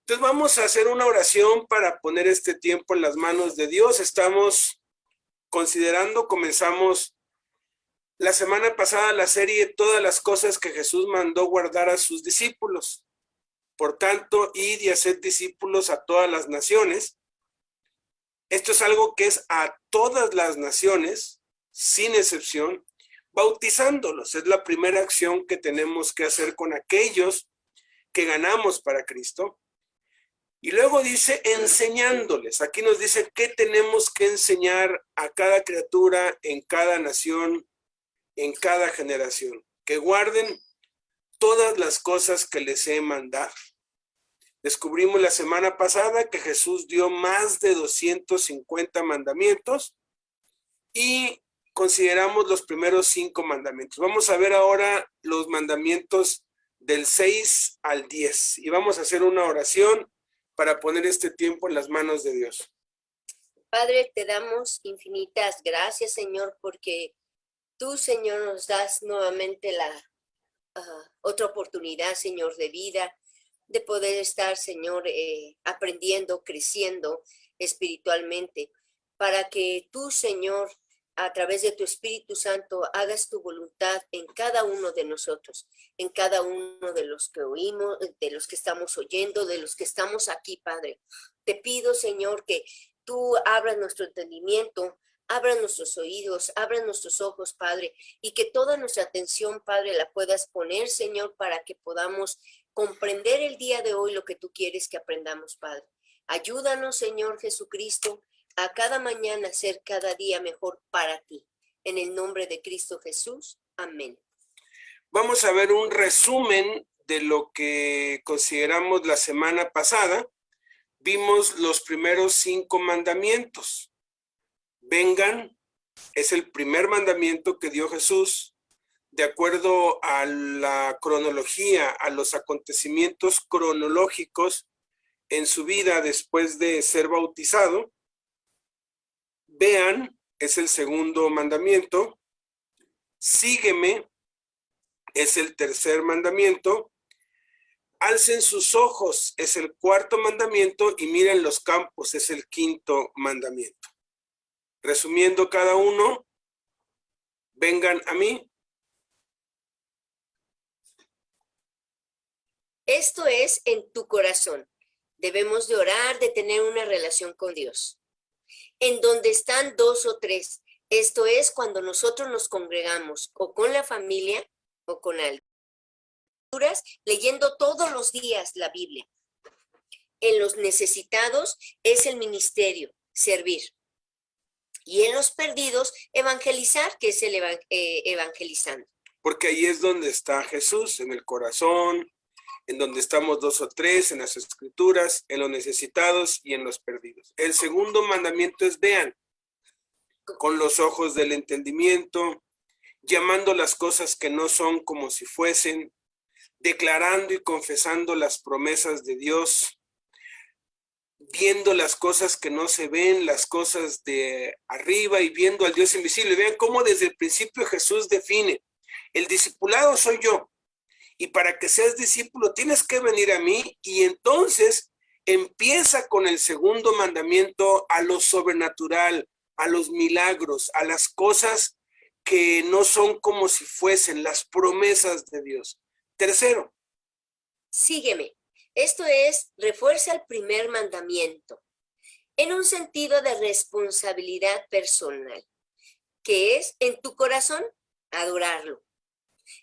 Entonces vamos a hacer una oración para poner este tiempo en las manos de Dios. Estamos considerando, comenzamos la semana pasada la serie Todas las cosas que Jesús mandó guardar a sus discípulos. Por tanto, id y haced discípulos a todas las naciones. Esto es algo que es a todas las naciones, sin excepción, bautizándolos. Es la primera acción que tenemos que hacer con aquellos que ganamos para Cristo. Y luego dice enseñándoles. Aquí nos dice qué tenemos que enseñar a cada criatura en cada nación, en cada generación. Que guarden todas las cosas que les he mandado. Descubrimos la semana pasada que Jesús dio más de 250 mandamientos y consideramos los primeros 5 mandamientos. Vamos a ver ahora los mandamientos del 6 al 10 y vamos a hacer una oración para poner este tiempo en las manos de Dios. Padre, te damos infinitas gracias, Señor, porque tú, Señor, nos das nuevamente la otra oportunidad, Señor, de vida, de poder estar, Señor, aprendiendo, creciendo espiritualmente, para que tú, Señor, a través de tu Espíritu Santo, hagas tu voluntad en cada uno de nosotros, en cada uno de los que oímos, de los que estamos oyendo, de los que estamos aquí, Padre. Te pido, Señor, que tú abras nuestro entendimiento, abras nuestros oídos, abras nuestros ojos, Padre, y que toda nuestra atención, Padre, la puedas poner, Señor, para que podamos comprender el día de hoy lo que tú quieres que aprendamos, Padre. Ayúdanos, Señor Jesucristo, a cada mañana ser cada día mejor para ti. En el nombre de Cristo Jesús. Amén. Vamos a ver un resumen de lo que consideramos la semana pasada. Vimos los primeros 5 mandamientos. Vengan, es el primer mandamiento que dio Jesús, de acuerdo a la cronología, a los acontecimientos cronológicos en su vida después de ser bautizado. Vean, es el segundo mandamiento. Sígueme, es el tercer mandamiento. Alcen sus ojos, es el cuarto mandamiento. Y miren los campos, es el quinto mandamiento. Resumiendo cada uno, vengan a mí. Esto es en tu corazón. Debemos de orar, de tener una relación con Dios. En donde están 2 o 3, esto es cuando nosotros nos congregamos o con la familia o con alguien. Leyendo todos los días la Biblia. En los necesitados es el ministerio, servir. Y en los perdidos, evangelizar, que es el evangelizando. Porque ahí es donde está Jesús, en el corazón, en donde estamos 2 o 3, en las escrituras, en los necesitados y en los perdidos. El segundo mandamiento es vean, con los ojos del entendimiento, llamando las cosas que no son como si fuesen, declarando y confesando las promesas de Dios, viendo las cosas que no se ven, las cosas de arriba y viendo al Dios invisible. Vean cómo desde el principio Jesús define, el discipulado soy yo. Y para que seas discípulo tienes que venir a mí, y entonces empieza con el segundo mandamiento a lo sobrenatural, a los milagros, a las cosas que no son como si fuesen, las promesas de Dios. Tercero. Sígueme. Esto es, refuerza el primer mandamiento en un sentido de responsabilidad personal, que es en tu corazón adorarlo.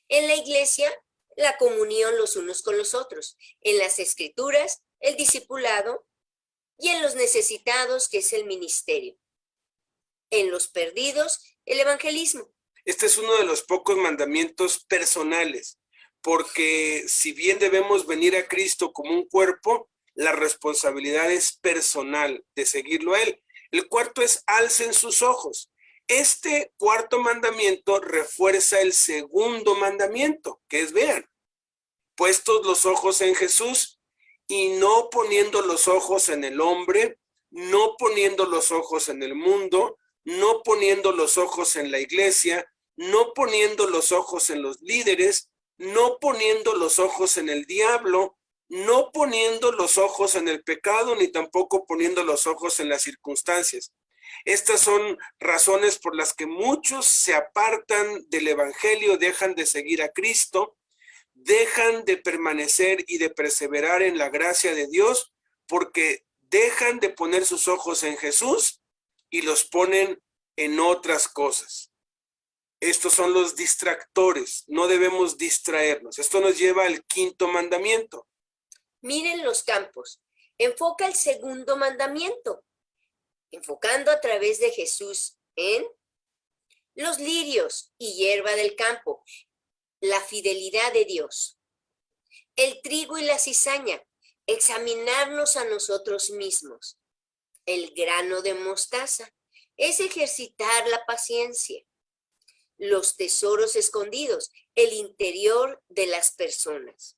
En la iglesia, la comunión los unos con los otros, en las escrituras, el discipulado, y en los necesitados, que es el ministerio. En los perdidos, el evangelismo. Este es uno de los pocos mandamientos personales, porque si bien debemos venir a Cristo como un cuerpo, la responsabilidad es personal de seguirlo a Él. El cuarto es alcen sus ojos. Este cuarto mandamiento refuerza el segundo mandamiento, que es vean, puestos los ojos en Jesús y no poniendo los ojos en el hombre, no poniendo los ojos en el mundo, no poniendo los ojos en la iglesia, no poniendo los ojos en los líderes, no poniendo los ojos en el diablo, no poniendo los ojos en el pecado, ni tampoco poniendo los ojos en las circunstancias. Estas son razones por las que muchos se apartan del evangelio, dejan de seguir a Cristo, dejan de permanecer y de perseverar en la gracia de Dios, porque dejan de poner sus ojos en Jesús y los ponen en otras cosas. Estos son los distractores, no debemos distraernos. Esto nos lleva al quinto mandamiento. Miren los campos. Enfoca el segundo mandamiento, enfocando a través de Jesús en los lirios y hierba del campo, la fidelidad de Dios, el trigo y la cizaña, examinarnos a nosotros mismos, el grano de mostaza, es ejercitar la paciencia, los tesoros escondidos, el interior de las personas,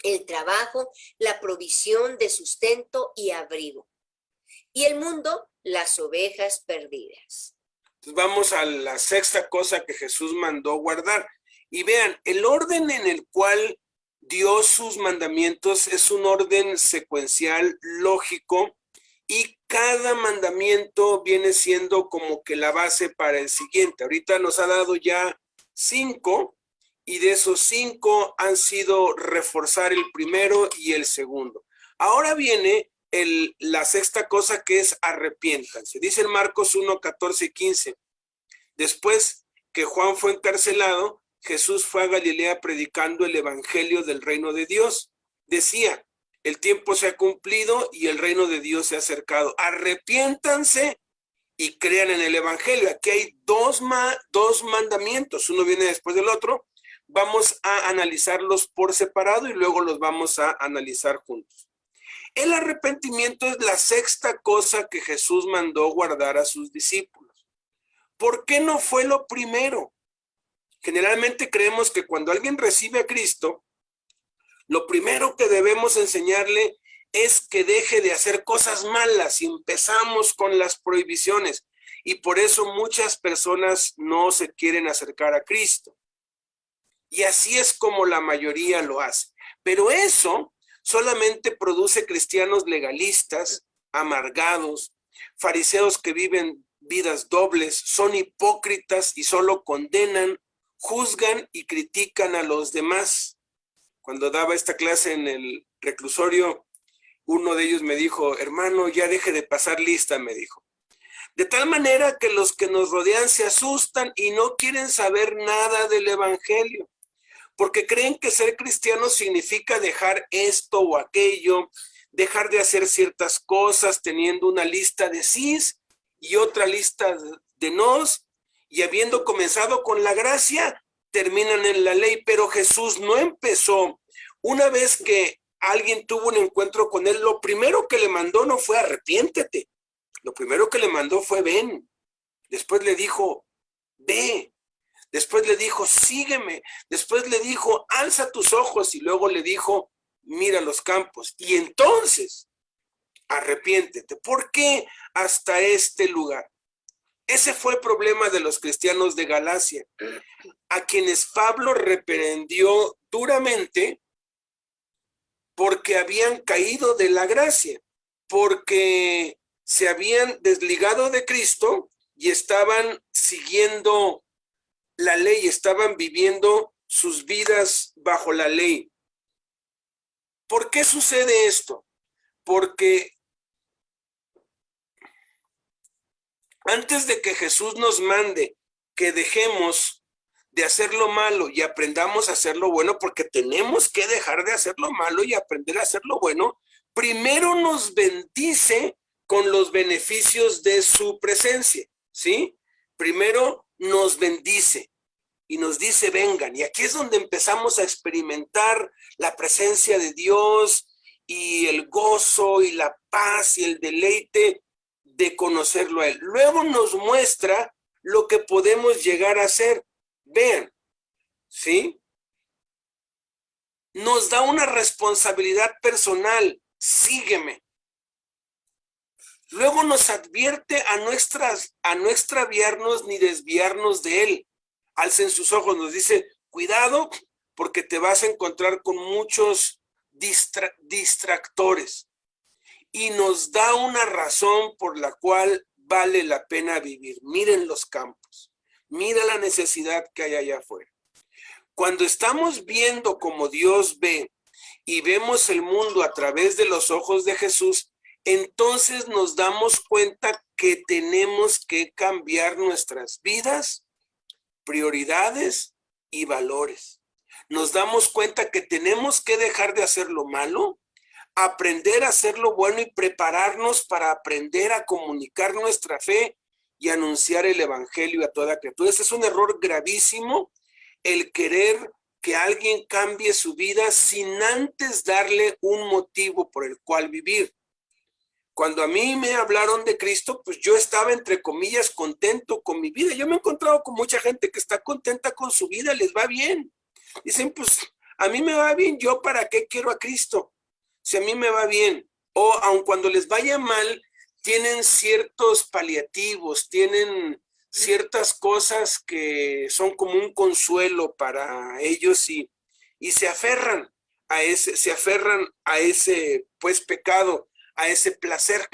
el trabajo, la provisión de sustento y abrigo, y el mundo, las ovejas perdidas. Entonces vamos a la sexta cosa que Jesús mandó guardar. Y vean, el orden en el cual dio sus mandamientos es un orden secuencial, lógico, y cada mandamiento viene siendo como que la base para el siguiente. Ahorita nos ha dado ya 5, y de esos 5 han sido reforzar el primero y el segundo. Ahora viene la sexta cosa, que es arrepiéntanse. Dice en Marcos 1, 14 y 15. Después que Juan fue encarcelado, Jesús fue a Galilea predicando el evangelio del reino de Dios. Decía: el tiempo se ha cumplido y el reino de Dios se ha acercado. Arrepiéntanse y crean en el evangelio. Aquí hay dos mandamientos, uno viene después del otro. Vamos a analizarlos por separado y luego los vamos a analizar juntos. El arrepentimiento es la sexta cosa que Jesús mandó guardar a sus discípulos. ¿Por qué no fue lo primero? Generalmente creemos que cuando alguien recibe a Cristo, lo primero que debemos enseñarle es que deje de hacer cosas malas, y empezamos con las prohibiciones. Y por eso muchas personas no se quieren acercar a Cristo. Y así es como la mayoría lo hace. Pero eso solamente produce cristianos legalistas, amargados, fariseos que viven vidas dobles, son hipócritas y solo condenan, juzgan y critican a los demás. Cuando daba esta clase en el reclusorio, uno de ellos me dijo: hermano, ya deje de pasar lista, me dijo. De tal manera que los que nos rodean se asustan y no quieren saber nada del evangelio, porque creen que ser cristiano significa dejar esto o aquello, dejar de hacer ciertas cosas, teniendo una lista de sís y otra lista de nos, y habiendo comenzado con la gracia, terminan en la ley. Pero Jesús no empezó. Una vez que alguien tuvo un encuentro con él, lo primero que le mandó no fue arrepiéntete. Lo primero que le mandó fue ven. Después le dijo ve. Después le dijo sígueme. Después le dijo alza tus ojos, y luego le dijo mira los campos. Y entonces arrepiéntete. ¿Por qué hasta este lugar? Ese fue el problema de los cristianos de Galacia, a quienes Pablo reprendió duramente porque habían caído de la gracia, porque se habían desligado de Cristo y estaban siguiendo la ley, estaban viviendo sus vidas bajo la ley. ¿Por qué sucede esto? Porque antes de que Jesús nos mande que dejemos de hacer lo malo y aprendamos a hacer lo bueno, porque tenemos que dejar de hacer lo malo y aprender a hacer lo bueno, primero nos bendice con los beneficios de su presencia, ¿sí? Primero nos bendice y nos dice vengan, y aquí es donde empezamos a experimentar la presencia de Dios y el gozo y la paz y el deleite de conocerlo a él. Luego nos muestra lo que podemos llegar a hacer. Vean, ¿sí? Nos da una responsabilidad personal, sígueme. Luego nos advierte a no extraviarnos ni desviarnos de él. Alcen sus ojos, nos dice, cuidado, porque te vas a encontrar con muchos distractores y nos da una razón por la cual vale la pena vivir. Miren los campos, mira la necesidad que hay allá afuera. Cuando estamos viendo como Dios ve y vemos el mundo a través de los ojos de Jesús, entonces nos damos cuenta que tenemos que cambiar nuestras vidas, prioridades y valores. Nos damos cuenta que tenemos que dejar de hacer lo malo, aprender a hacer lo bueno y prepararnos para aprender a comunicar nuestra fe y anunciar el evangelio a toda criatura. Ese es un error gravísimo, el querer que alguien cambie su vida sin antes darle un motivo por el cual vivir. Cuando a mí me hablaron de Cristo, pues yo estaba, entre comillas, contento con mi vida. Yo me he encontrado con mucha gente que está contenta con su vida, les va bien. Dicen, pues a mí me va bien, ¿yo para qué quiero a Cristo? Si a mí me va bien. O aun cuando les vaya mal, tienen ciertos paliativos, tienen ciertas cosas que son como un consuelo para ellos y se aferran a ese pues pecado, a ese placer.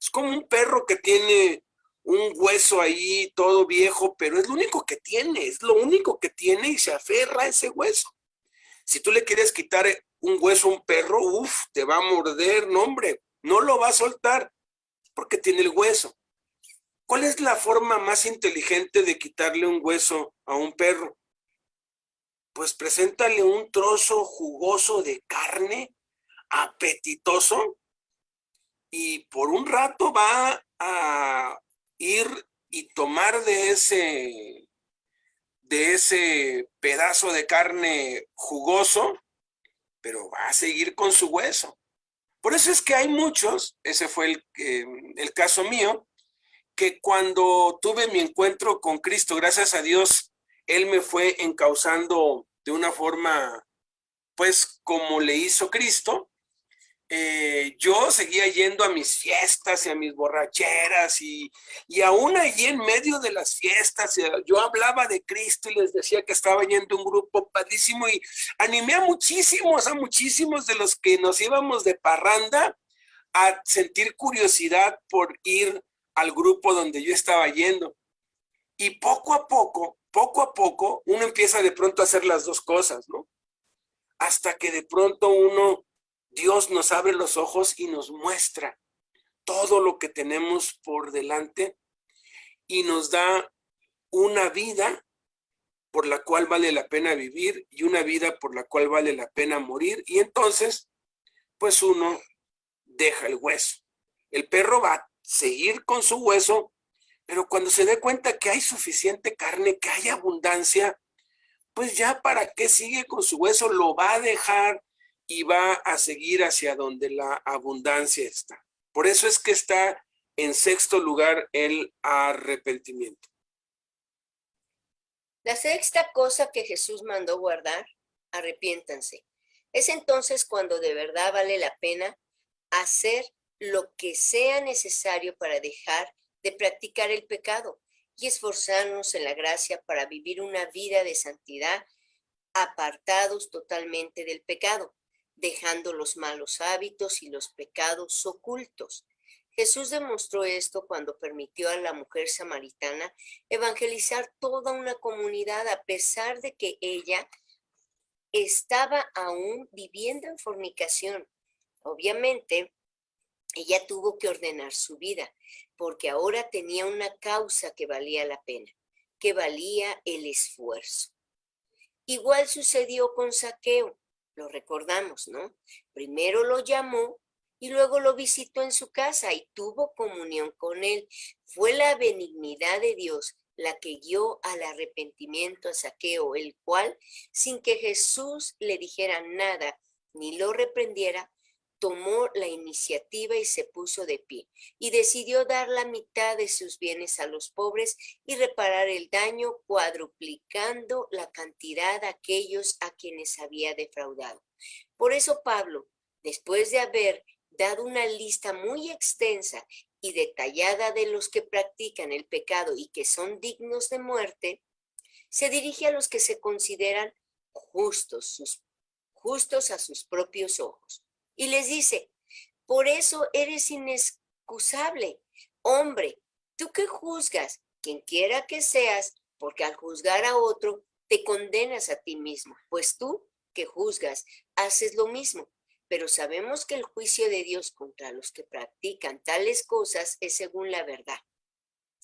Es como un perro que tiene un hueso ahí todo viejo, pero es lo único que tiene, y se aferra a ese hueso. Si tú le quieres quitar un hueso a un perro, te va a morder, no hombre, no lo va a soltar porque tiene el hueso. ¿Cuál es la forma más inteligente de quitarle un hueso a un perro? Pues preséntale un trozo jugoso de carne, apetitoso, y por un rato va a ir y tomar de ese pedazo de carne jugoso, pero va a seguir con su hueso. Por eso es que hay muchos, ese fue el caso mío, que cuando tuve mi encuentro con Cristo, gracias a Dios, Él me fue encauzando de una forma, pues, como le hizo Cristo. Yo seguía yendo a mis fiestas y a mis borracheras y aún allí en medio de las fiestas yo hablaba de Cristo y les decía que estaba yendo un grupo padrísimo y animé a muchísimos de los que nos íbamos de parranda a sentir curiosidad por ir al grupo donde yo estaba yendo. Y poco a poco, uno empieza de pronto a hacer las dos cosas, ¿no? Hasta que de pronto Dios nos abre los ojos y nos muestra todo lo que tenemos por delante y nos da una vida por la cual vale la pena vivir y una vida por la cual vale la pena morir. Y entonces, pues uno deja el hueso. El perro va a seguir con su hueso, pero cuando se dé cuenta que hay suficiente carne, que hay abundancia, pues ya para qué sigue con su hueso, lo va a dejar y va a seguir hacia donde la abundancia está. Por eso es que está en sexto lugar el arrepentimiento. La sexta cosa que Jesús mandó guardar, arrepiéntanse. Es entonces cuando de verdad vale la pena hacer lo que sea necesario para dejar de practicar el pecado y esforzarnos en la gracia para vivir una vida de santidad, apartados totalmente del pecado, dejando los malos hábitos y los pecados ocultos. Jesús demostró esto cuando permitió a la mujer samaritana evangelizar toda una comunidad a pesar de que ella estaba aún viviendo en fornicación. Obviamente, ella tuvo que ordenar su vida porque ahora tenía una causa que valía la pena, que valía el esfuerzo. Igual sucedió con Zaqueo, lo recordamos, ¿no? Primero lo llamó y luego lo visitó en su casa y tuvo comunión con él. Fue la benignidad de Dios la que guió al arrepentimiento a Zaqueo, el cual, sin que Jesús le dijera nada ni lo reprendiera, tomó la iniciativa y se puso de pie y decidió dar la mitad de sus bienes a los pobres y reparar el daño cuadruplicando la cantidad de aquellos a quienes había defraudado. Por eso Pablo, después de haber dado una lista muy extensa y detallada de los que practican el pecado y que son dignos de muerte, se dirige a los que se consideran justos a sus propios ojos. Y les dice, por eso eres inexcusable, hombre, tú que juzgas, quien quiera que seas, porque al juzgar a otro, te condenas a ti mismo, pues tú que juzgas, haces lo mismo. Pero sabemos que el juicio de Dios contra los que practican tales cosas es según la verdad.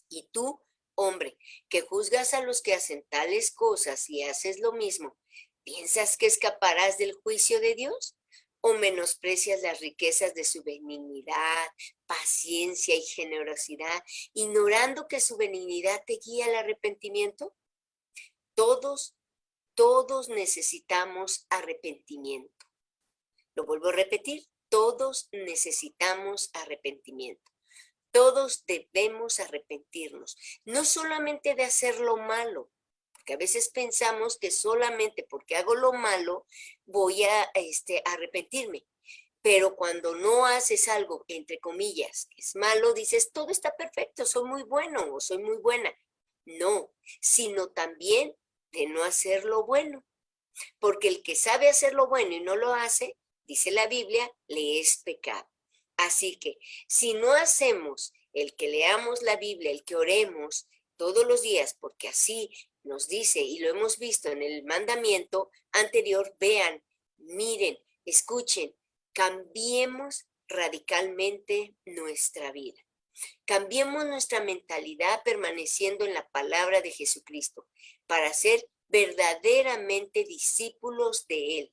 Y tú, hombre, que juzgas a los que hacen tales cosas y haces lo mismo, ¿piensas que escaparás del juicio de Dios? ¿O menosprecias las riquezas de su benignidad, paciencia y generosidad, ignorando que su benignidad te guía al arrepentimiento? Todos necesitamos arrepentimiento. Lo vuelvo a repetir, todos necesitamos arrepentimiento. Todos debemos arrepentirnos, no solamente de hacer lo malo, porque a veces pensamos que solamente porque hago lo malo voy a arrepentirme. Pero cuando no haces algo, entre comillas, que es malo, dices, todo está perfecto, soy muy bueno o soy muy buena. No, sino también de no hacer lo bueno. Porque el que sabe hacer lo bueno y no lo hace, dice la Biblia, le es pecado. Así que si no hacemos el que leamos la Biblia, el que oremos todos los días, porque así nos dice y lo hemos visto en el mandamiento anterior, vean, miren, escuchen, cambiemos radicalmente nuestra vida. Cambiemos nuestra mentalidad permaneciendo en la palabra de Jesucristo para ser verdaderamente discípulos de Él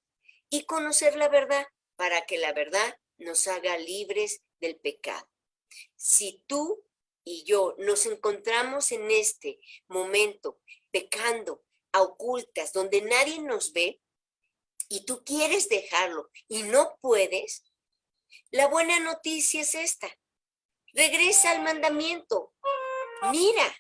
y conocer la verdad para que la verdad nos haga libres del pecado. Si tú y yo nos encontramos en este momento pecando a ocultas, donde nadie nos ve, y tú quieres dejarlo y no puedes, la buena noticia es esta. Regresa al mandamiento. Mira,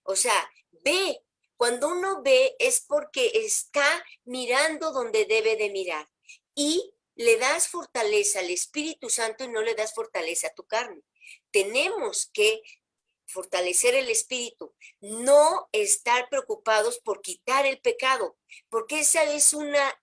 o sea, ve. Cuando uno ve es porque está mirando donde debe de mirar y le das fortaleza al Espíritu Santo y no le das fortaleza a tu carne. Tenemos que fortalecer el espíritu, no estar preocupados por quitar el pecado, porque esa es una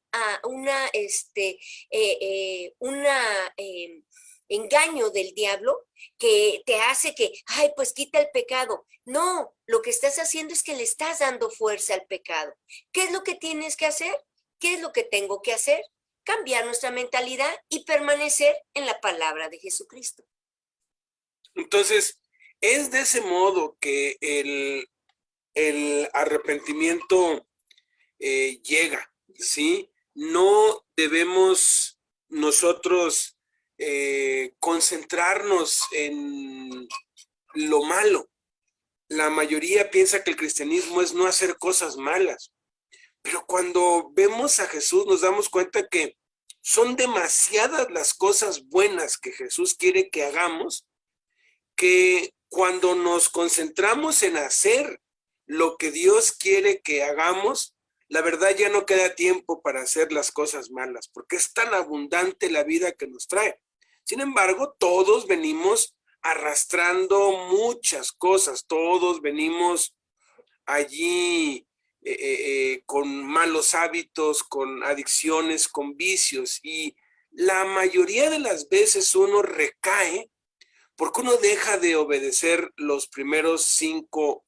engaño del diablo que te hace que, ay, pues quita el pecado. No, lo que estás haciendo es que le estás dando fuerza al pecado. ¿Qué es lo que tienes que hacer? ¿Qué es lo que tengo que hacer? Cambiar nuestra mentalidad y permanecer en la palabra de Jesucristo. Entonces, es de ese modo que el arrepentimiento llega, ¿sí? No debemos nosotros concentrarnos en lo malo. La mayoría piensa que el cristianismo es no hacer cosas malas, pero cuando vemos a Jesús nos damos cuenta que son demasiadas las cosas buenas que Jesús quiere que hagamos, que cuando nos concentramos en hacer lo que Dios quiere que hagamos, la verdad ya no queda tiempo para hacer las cosas malas, porque es tan abundante la vida que nos trae. Sin embargo, todos venimos arrastrando muchas cosas, todos venimos allí con malos hábitos, con adicciones, con vicios, y la mayoría de las veces uno recae porque uno deja de obedecer los primeros 5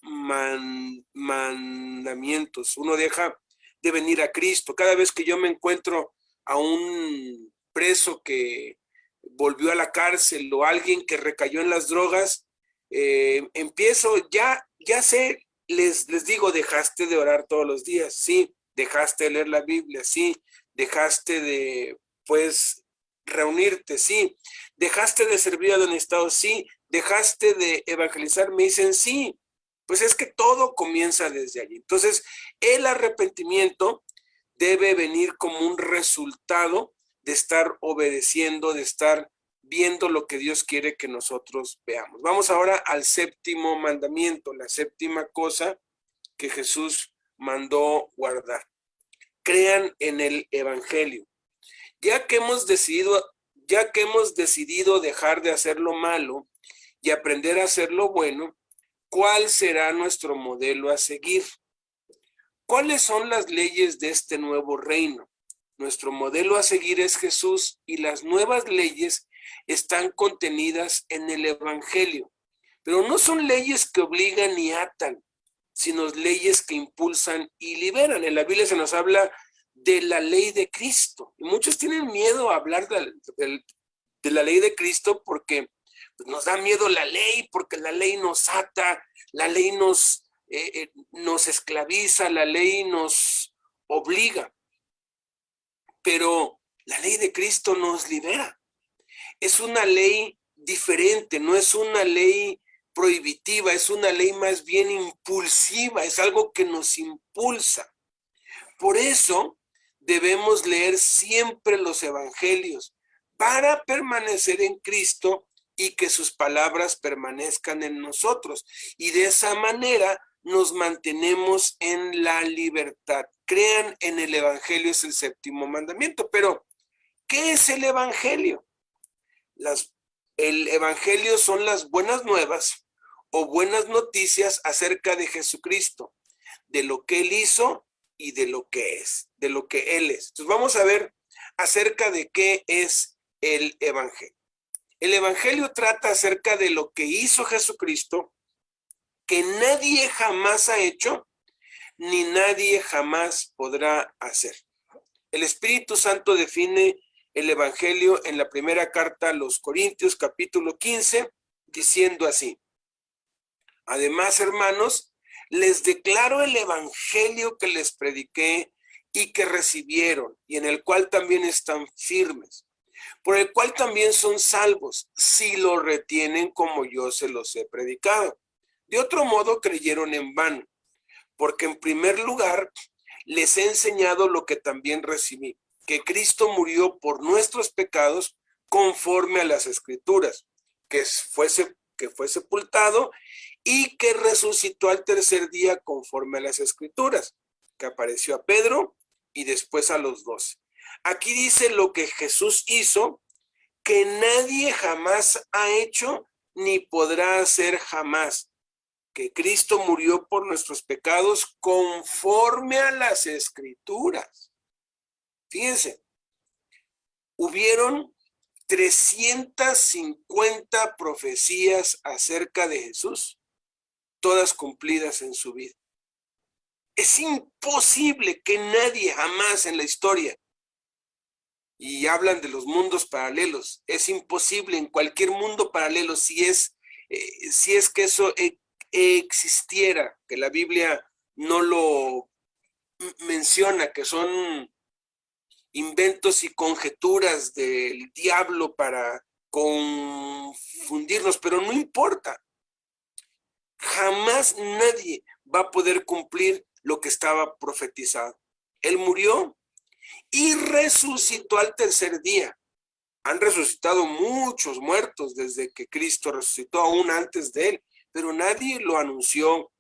mandamientos, uno deja de venir a Cristo. Cada vez que yo me encuentro a un preso que volvió a la cárcel o alguien que recayó en las drogas, empiezo, ya sé, les digo, dejaste de orar todos los días, sí, dejaste de leer la Biblia, sí, dejaste de, pues, reunirte, sí, dejaste de servir a los necesitados, sí, dejaste de evangelizar, me dicen, sí, pues es que todo comienza desde allí. Entonces, el arrepentimiento debe venir como un resultado de estar obedeciendo, de estar viendo lo que Dios quiere que nosotros veamos. Vamos ahora al 7º mandamiento, la 7ª cosa que Jesús mandó guardar. Crean en el evangelio. Ya que hemos decidido dejar de hacer lo malo y aprender a hacer lo bueno, ¿cuál será nuestro modelo a seguir? ¿Cuáles son las leyes de este nuevo reino? Nuestro modelo a seguir es Jesús y las nuevas leyes están contenidas en el Evangelio. Pero no son leyes que obligan ni atan, sino leyes que impulsan y liberan. En la Biblia se nos habla de la ley de Cristo. Y muchos tienen miedo a hablar de la ley de Cristo porque pues, nos da miedo la ley, porque la ley nos ata, la ley nos esclaviza, la ley nos obliga. Pero la ley de Cristo nos libera. Es una ley diferente, no es una ley prohibitiva, es una ley más bien impulsiva, es algo que nos impulsa. Por eso debemos leer siempre los evangelios para permanecer en Cristo y que sus palabras permanezcan en nosotros. Y de esa manera nos mantenemos en la libertad. Crean en el evangelio, es el séptimo mandamiento. Pero, ¿qué es el evangelio? El evangelio son las buenas nuevas o buenas noticias acerca de Jesucristo, de lo que Él hizo y de lo que es, de lo que Él es. Entonces vamos a ver acerca de qué es el evangelio. El evangelio trata acerca de lo que hizo Jesucristo, que nadie jamás ha hecho, ni nadie jamás podrá hacer. El Espíritu Santo define el evangelio en la primera carta a los Corintios, capítulo 15, diciendo así: además, hermanos, les declaro el evangelio que les prediqué y que recibieron, y en el cual también están firmes, por el cual también son salvos, si lo retienen como yo se los he predicado. De otro modo creyeron en vano, porque en primer lugar les he enseñado lo que también recibí, que Cristo murió por nuestros pecados conforme a las Escrituras, que fue sepultado y que resucitó al tercer día conforme a las Escrituras, que apareció a Pedro y después a los 12. Aquí dice lo que Jesús hizo, que nadie jamás ha hecho ni podrá hacer jamás, que Cristo murió por nuestros pecados conforme a las Escrituras. Fíjense, hubieron 350 profecías acerca de Jesús, todas cumplidas en su vida. Es imposible que nadie jamás en la historia, y hablan de los mundos paralelos, es imposible en cualquier mundo paralelo, si es que eso existiera, que la Biblia no lo menciona, que son inventos y conjeturas del diablo para confundirnos, pero no importa. Jamás nadie va a poder cumplir lo que estaba profetizado. Él murió y resucitó al tercer día. Han resucitado muchos muertos desde que Cristo resucitó, aún antes de él, pero nadie lo anunció.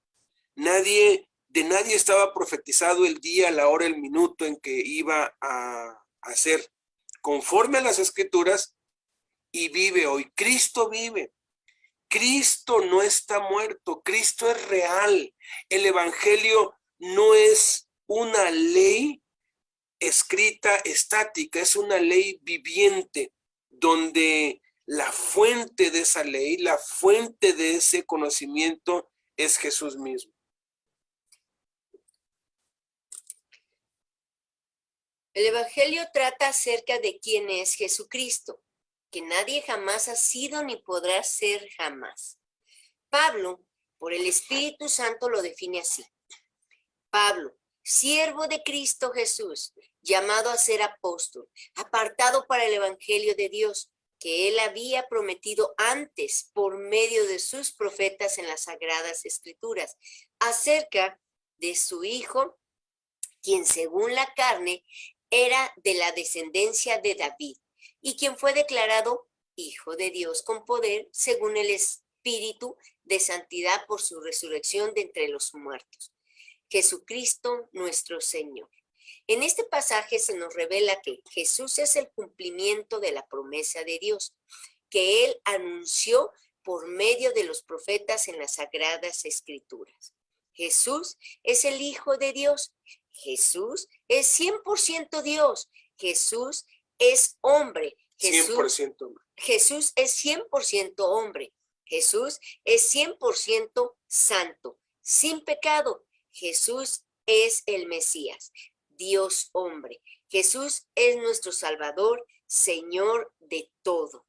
De nadie estaba profetizado el día, la hora, el minuto en que iba a hacer conforme a las Escrituras, y vive hoy. Cristo vive. Cristo no está muerto, Cristo es real. El evangelio no es una ley escrita estática, es una ley viviente, donde la fuente de esa ley, la fuente de ese conocimiento es Jesús mismo. El evangelio trata acerca de quién es Jesucristo, que nadie jamás ha sido ni podrá ser jamás. Pablo, por el Espíritu Santo, lo define así. Pablo, siervo de Cristo Jesús, llamado a ser apóstol, apartado para el evangelio de Dios, que él había prometido antes por medio de sus profetas en las Sagradas Escrituras, acerca de su Hijo, quien según la carne era de la descendencia de David, y quien fue declarado Hijo de Dios con poder según el Espíritu de santidad por su resurrección de entre los muertos. Jesucristo nuestro Señor. En este pasaje se nos revela que Jesús es el cumplimiento de la promesa de Dios, que Él anunció por medio de los profetas en las Sagradas Escrituras. Jesús es el Hijo de Dios. Jesús es 100% Dios. Jesús es hombre. 100% hombre. Jesús es 100% hombre. Jesús es 100% santo, sin pecado. Jesús es el Mesías, Dios hombre. Jesús es nuestro Salvador, Señor de todo.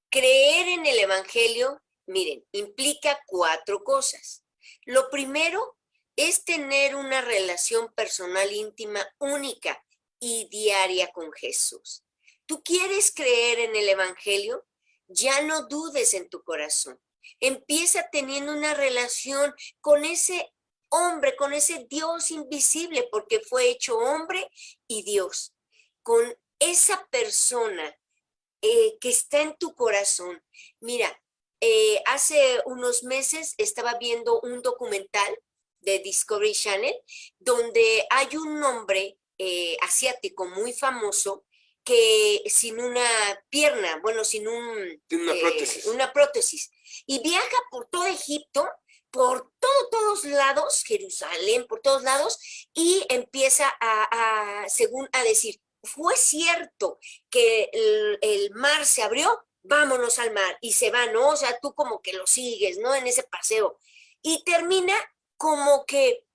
Creer en el Evangelio, miren, implica 4 cosas. Lo primero es tener una relación personal íntima única y diaria con Jesús. ¿Tú quieres creer en el Evangelio? Ya no dudes en tu corazón. Empieza teniendo una relación con ese hombre, con ese Dios invisible, porque fue hecho hombre y Dios. Con esa persona que está en tu corazón. Mira, hace unos meses estaba viendo un documental de Discovery Channel donde hay un hombre asiático muy famoso que sin una pierna, bueno, sin una prótesis, y viaja por todo Egipto, por todos lados, Jerusalén, por todos lados, y empieza según a decir, fue cierto que el mar se abrió, vámonos al mar, y se va, ¿no? O sea, tú como que lo sigues, ¿no? En ese paseo, y termina como que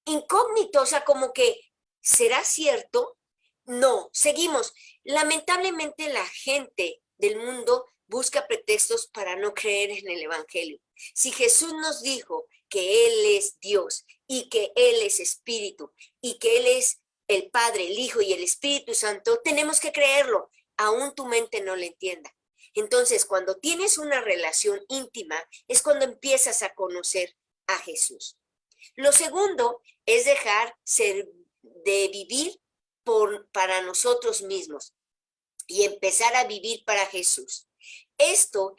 incógnito, o sea, como que, ¿será cierto? No, seguimos. Lamentablemente la gente del mundo busca pretextos para no creer en el Evangelio. Si Jesús nos dijo que Él es Dios y que Él es Espíritu y que Él es el Padre, el Hijo y el Espíritu Santo, tenemos que creerlo, aún tu mente no lo entienda. Entonces, cuando tienes una relación íntima, es cuando empiezas a conocer a Jesús. Lo segundo es dejar de vivir para nosotros mismos y empezar a vivir para Jesús. Esto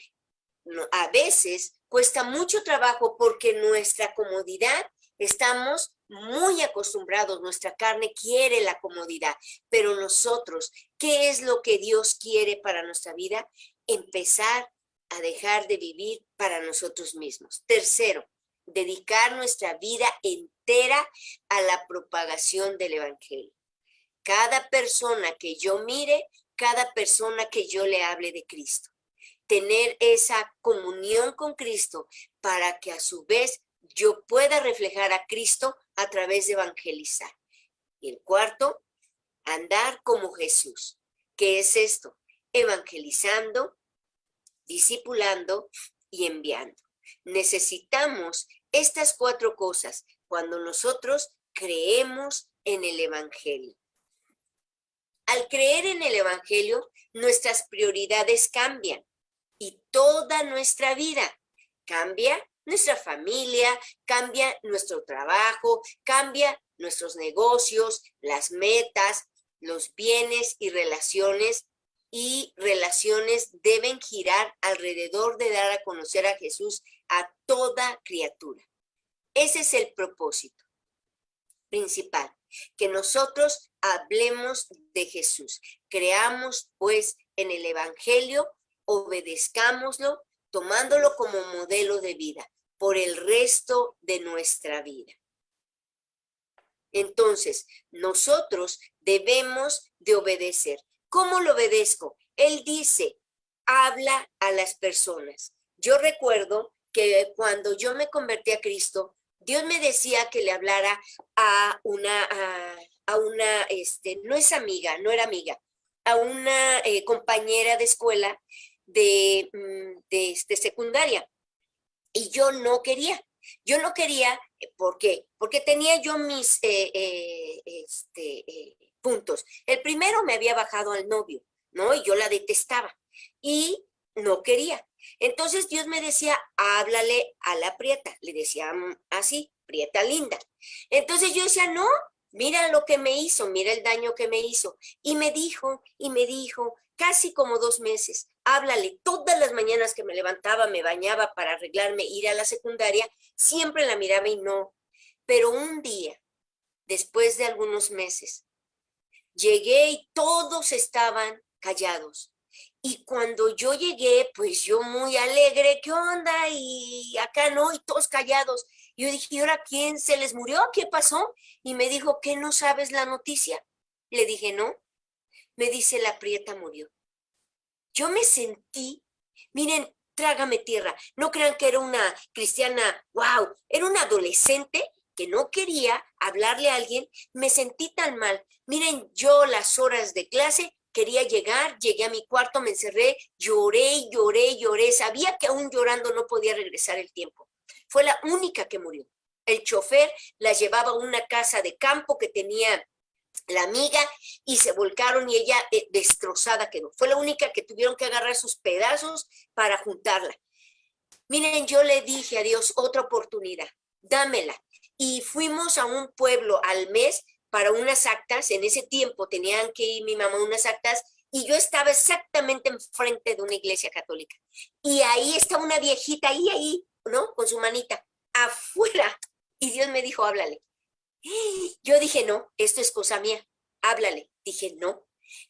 a veces cuesta mucho trabajo porque nuestra comodidad, estamos muy acostumbrados, nuestra carne quiere la comodidad, pero nosotros, ¿qué es lo que Dios quiere para nuestra vida? Empezar a dejar de vivir para nosotros mismos. Tercero, dedicar nuestra vida entera a la propagación del Evangelio. Cada persona que yo mire, cada persona que yo le hable de Cristo. Tener esa comunión con Cristo para que a su vez yo pueda reflejar a Cristo a través de evangelizar. Y el cuarto, andar como Jesús. ¿Qué es esto? Evangelizando, discipulando y enviando. Necesitamos estas 4 cosas cuando nosotros creemos en el Evangelio. Al creer en el Evangelio, nuestras prioridades cambian y toda nuestra vida cambia. Nuestra familia, cambia nuestro trabajo, cambia nuestros negocios, las metas, los bienes y relaciones deben girar alrededor de dar a conocer a Jesús a toda criatura. Ese es el propósito principal, que nosotros hablemos de Jesús, creamos pues en el Evangelio, obedezcámoslo, tomándolo como modelo de vida por el resto de nuestra vida. Entonces, nosotros debemos de obedecer. ¿Cómo lo obedezco? Él dice, habla a las personas. Yo recuerdo que cuando yo me convertí a Cristo, Dios me decía que le hablara a una, no es amiga, no era amiga, a una compañera de escuela de secundaria. Y yo no quería, ¿por qué? Porque tenía yo mis puntos. El primero, me había bajado al novio, ¿no? Y yo la detestaba y no quería. Entonces Dios me decía, háblale a la prieta. Le decía así, prieta linda. Entonces yo decía, no, mira lo que me hizo, mira el daño que me hizo. Y me dijo, casi como 2 meses, háblale. Todas las mañanas que me levantaba, me bañaba para arreglarme, ir a la secundaria, siempre la miraba y no. Pero un día, después de algunos meses, llegué y todos estaban callados. Y cuando yo llegué, pues yo muy alegre, ¿qué onda? Y acá no, y todos callados. Yo dije, ¿y ahora quién se les murió? ¿Qué pasó? Y me dijo, ¿qué no sabes la noticia? Le dije, no. Me dice, la prieta murió. Yo me sentí, miren, trágame tierra. No crean que era una cristiana, wow, era una adolescente que no quería hablarle a alguien. Me sentí tan mal. Miren, yo las horas de clase quería llegar, llegué a mi cuarto, me encerré, lloré, lloré, lloré. Sabía que aún llorando no podía regresar el tiempo. Fue la única que murió. El chofer la llevaba a una casa de campo que tenía la amiga y se volcaron y ella destrozada quedó. Fue la única que tuvieron que agarrar sus pedazos para juntarla. Miren, yo le dije a Dios, otra oportunidad, dámela. Y fuimos a un pueblo al mes para unas actas. En ese tiempo tenían que ir mi mamá a unas actas y yo estaba exactamente enfrente de una iglesia católica. Y ahí está una viejita, ahí, ¿no? Con su manita, afuera. Y Dios me dijo, háblale. Yo dije, no, esto es cosa mía, háblale. Dije, no.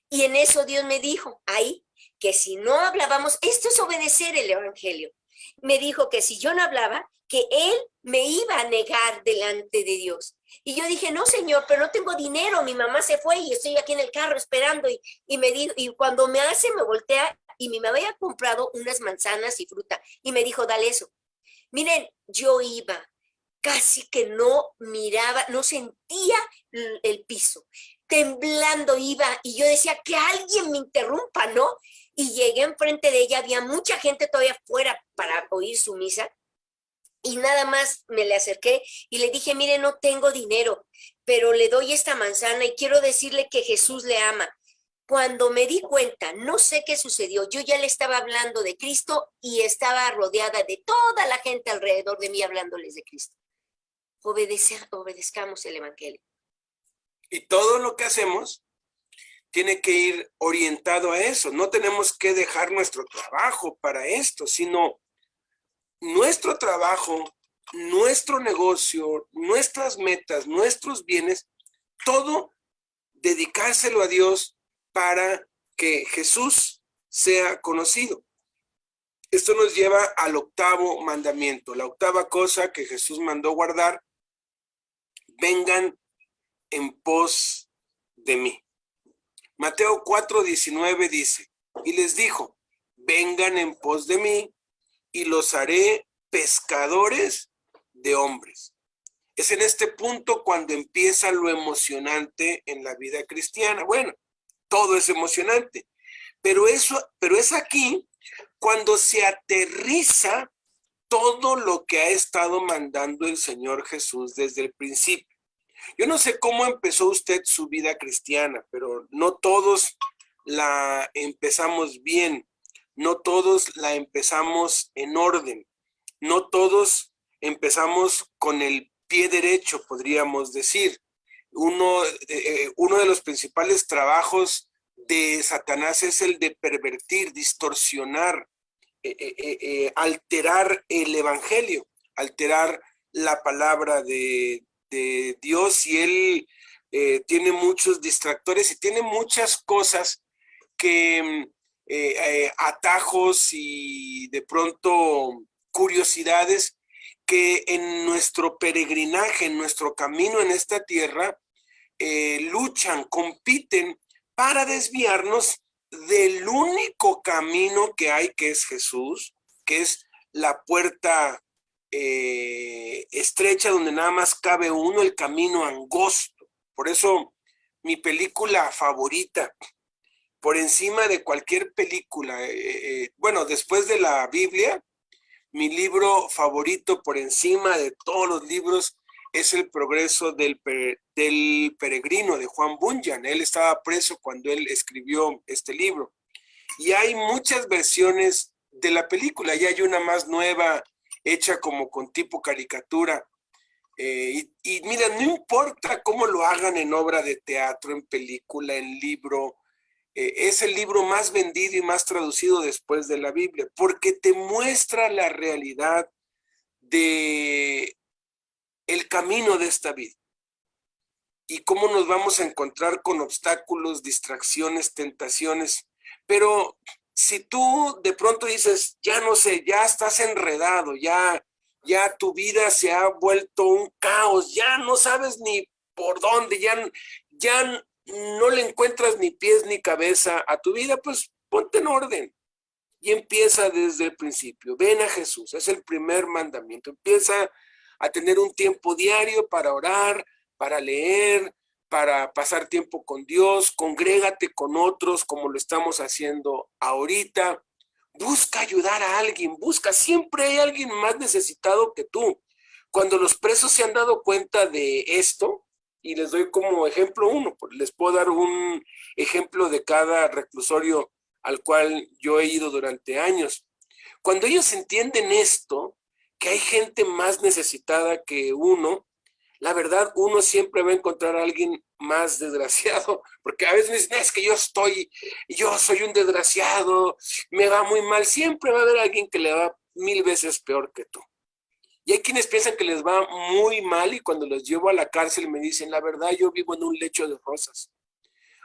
Y en eso Dios me dijo, ahí, que si no hablábamos, esto es obedecer el evangelio. Me dijo que si yo no hablaba, que él me iba a negar delante de Dios. Y yo dije, no, Señor, pero no tengo dinero, mi mamá se fue y estoy aquí en el carro esperando. Y me dijo, y cuando me voltea y mi mamá había comprado unas manzanas y fruta. Y me dijo, dale eso. Miren, yo iba casi que no miraba, no sentía el piso. Temblando iba y yo decía que alguien me interrumpa, ¿no? Y llegué enfrente de ella, había mucha gente todavía afuera para oír su misa. Y nada más me le acerqué y le dije, mire, no tengo dinero, pero le doy esta manzana y quiero decirle que Jesús le ama. Cuando me di cuenta, no sé qué sucedió, yo ya le estaba hablando de Cristo y estaba rodeada de toda la gente alrededor de mí hablándoles de Cristo. Obedezcamos el evangelio. Y todo lo que hacemos tiene que ir orientado a eso. No tenemos que dejar nuestro trabajo para esto, sino nuestro trabajo, nuestro negocio, nuestras metas, nuestros bienes, todo dedicárselo a Dios para que Jesús sea conocido. Esto nos lleva al octavo mandamiento, la octava cosa que Jesús mandó guardar: vengan en pos de mí. Mateo 4:19 dice, y les dijo, vengan en pos de mí y los haré pescadores de hombres. Es en este punto cuando empieza lo emocionante en la vida cristiana. Bueno, todo es emocionante, pero es aquí cuando se aterriza todo lo que ha estado mandando el Señor Jesús desde el principio. Yo no sé cómo empezó usted su vida cristiana, pero no todos la empezamos bien, no todos la empezamos en orden, no todos empezamos con el pie derecho, podríamos decir. Uno de los principales trabajos de Satanás es el de pervertir, distorsionar, alterar el evangelio, alterar la palabra de Dios, y él tiene muchos distractores y tiene muchas cosas que atajos y de pronto curiosidades que en nuestro peregrinaje, en nuestro camino en esta tierra, luchan, compiten para desviarnos del único camino que hay, que es Jesús, que es la puerta estrecha donde nada más cabe uno, el camino angosto. Por eso mi película favorita, por encima de cualquier película, bueno, después de la Biblia, mi libro favorito por encima de todos los libros es El progreso del peregrino, de Juan Bunyan. Él estaba preso cuando él escribió este libro. Y hay muchas versiones de la película, y hay una más nueva, hecha como con tipo caricatura. Y mira, no importa cómo lo hagan en obra de teatro, en película, en libro, es el libro más vendido y más traducido después de la Biblia, porque te muestra la realidad de el camino de esta vida y cómo nos vamos a encontrar con obstáculos, distracciones, tentaciones. Pero si tú de pronto dices, ya no sé, ya estás enredado, ya ya tu vida se ha vuelto un caos, ya no sabes ni por dónde, ya no le encuentras ni pies ni cabeza a tu vida, pues ponte en orden y empieza desde el principio. Ven a Jesús, es el primer mandamiento. Empieza a tener un tiempo diario para orar, para leer, para pasar tiempo con Dios. Congrégate con otros como lo estamos haciendo ahorita. Busca ayudar a alguien, siempre hay alguien más necesitado que tú. Cuando los presos se han dado cuenta de esto, y les doy como ejemplo uno, les puedo dar un ejemplo de cada reclusorio al cual yo he ido durante años. Cuando ellos entienden esto, que hay gente más necesitada que uno, la verdad, uno siempre va a encontrar a alguien más desgraciado, porque a veces me dicen, es que yo soy un desgraciado, me va muy mal. Siempre va a haber alguien que le va 1000 veces peor que tú. Y hay quienes piensan que les va muy mal y cuando los llevo a la cárcel me dicen, la verdad, yo vivo en un lecho de rosas.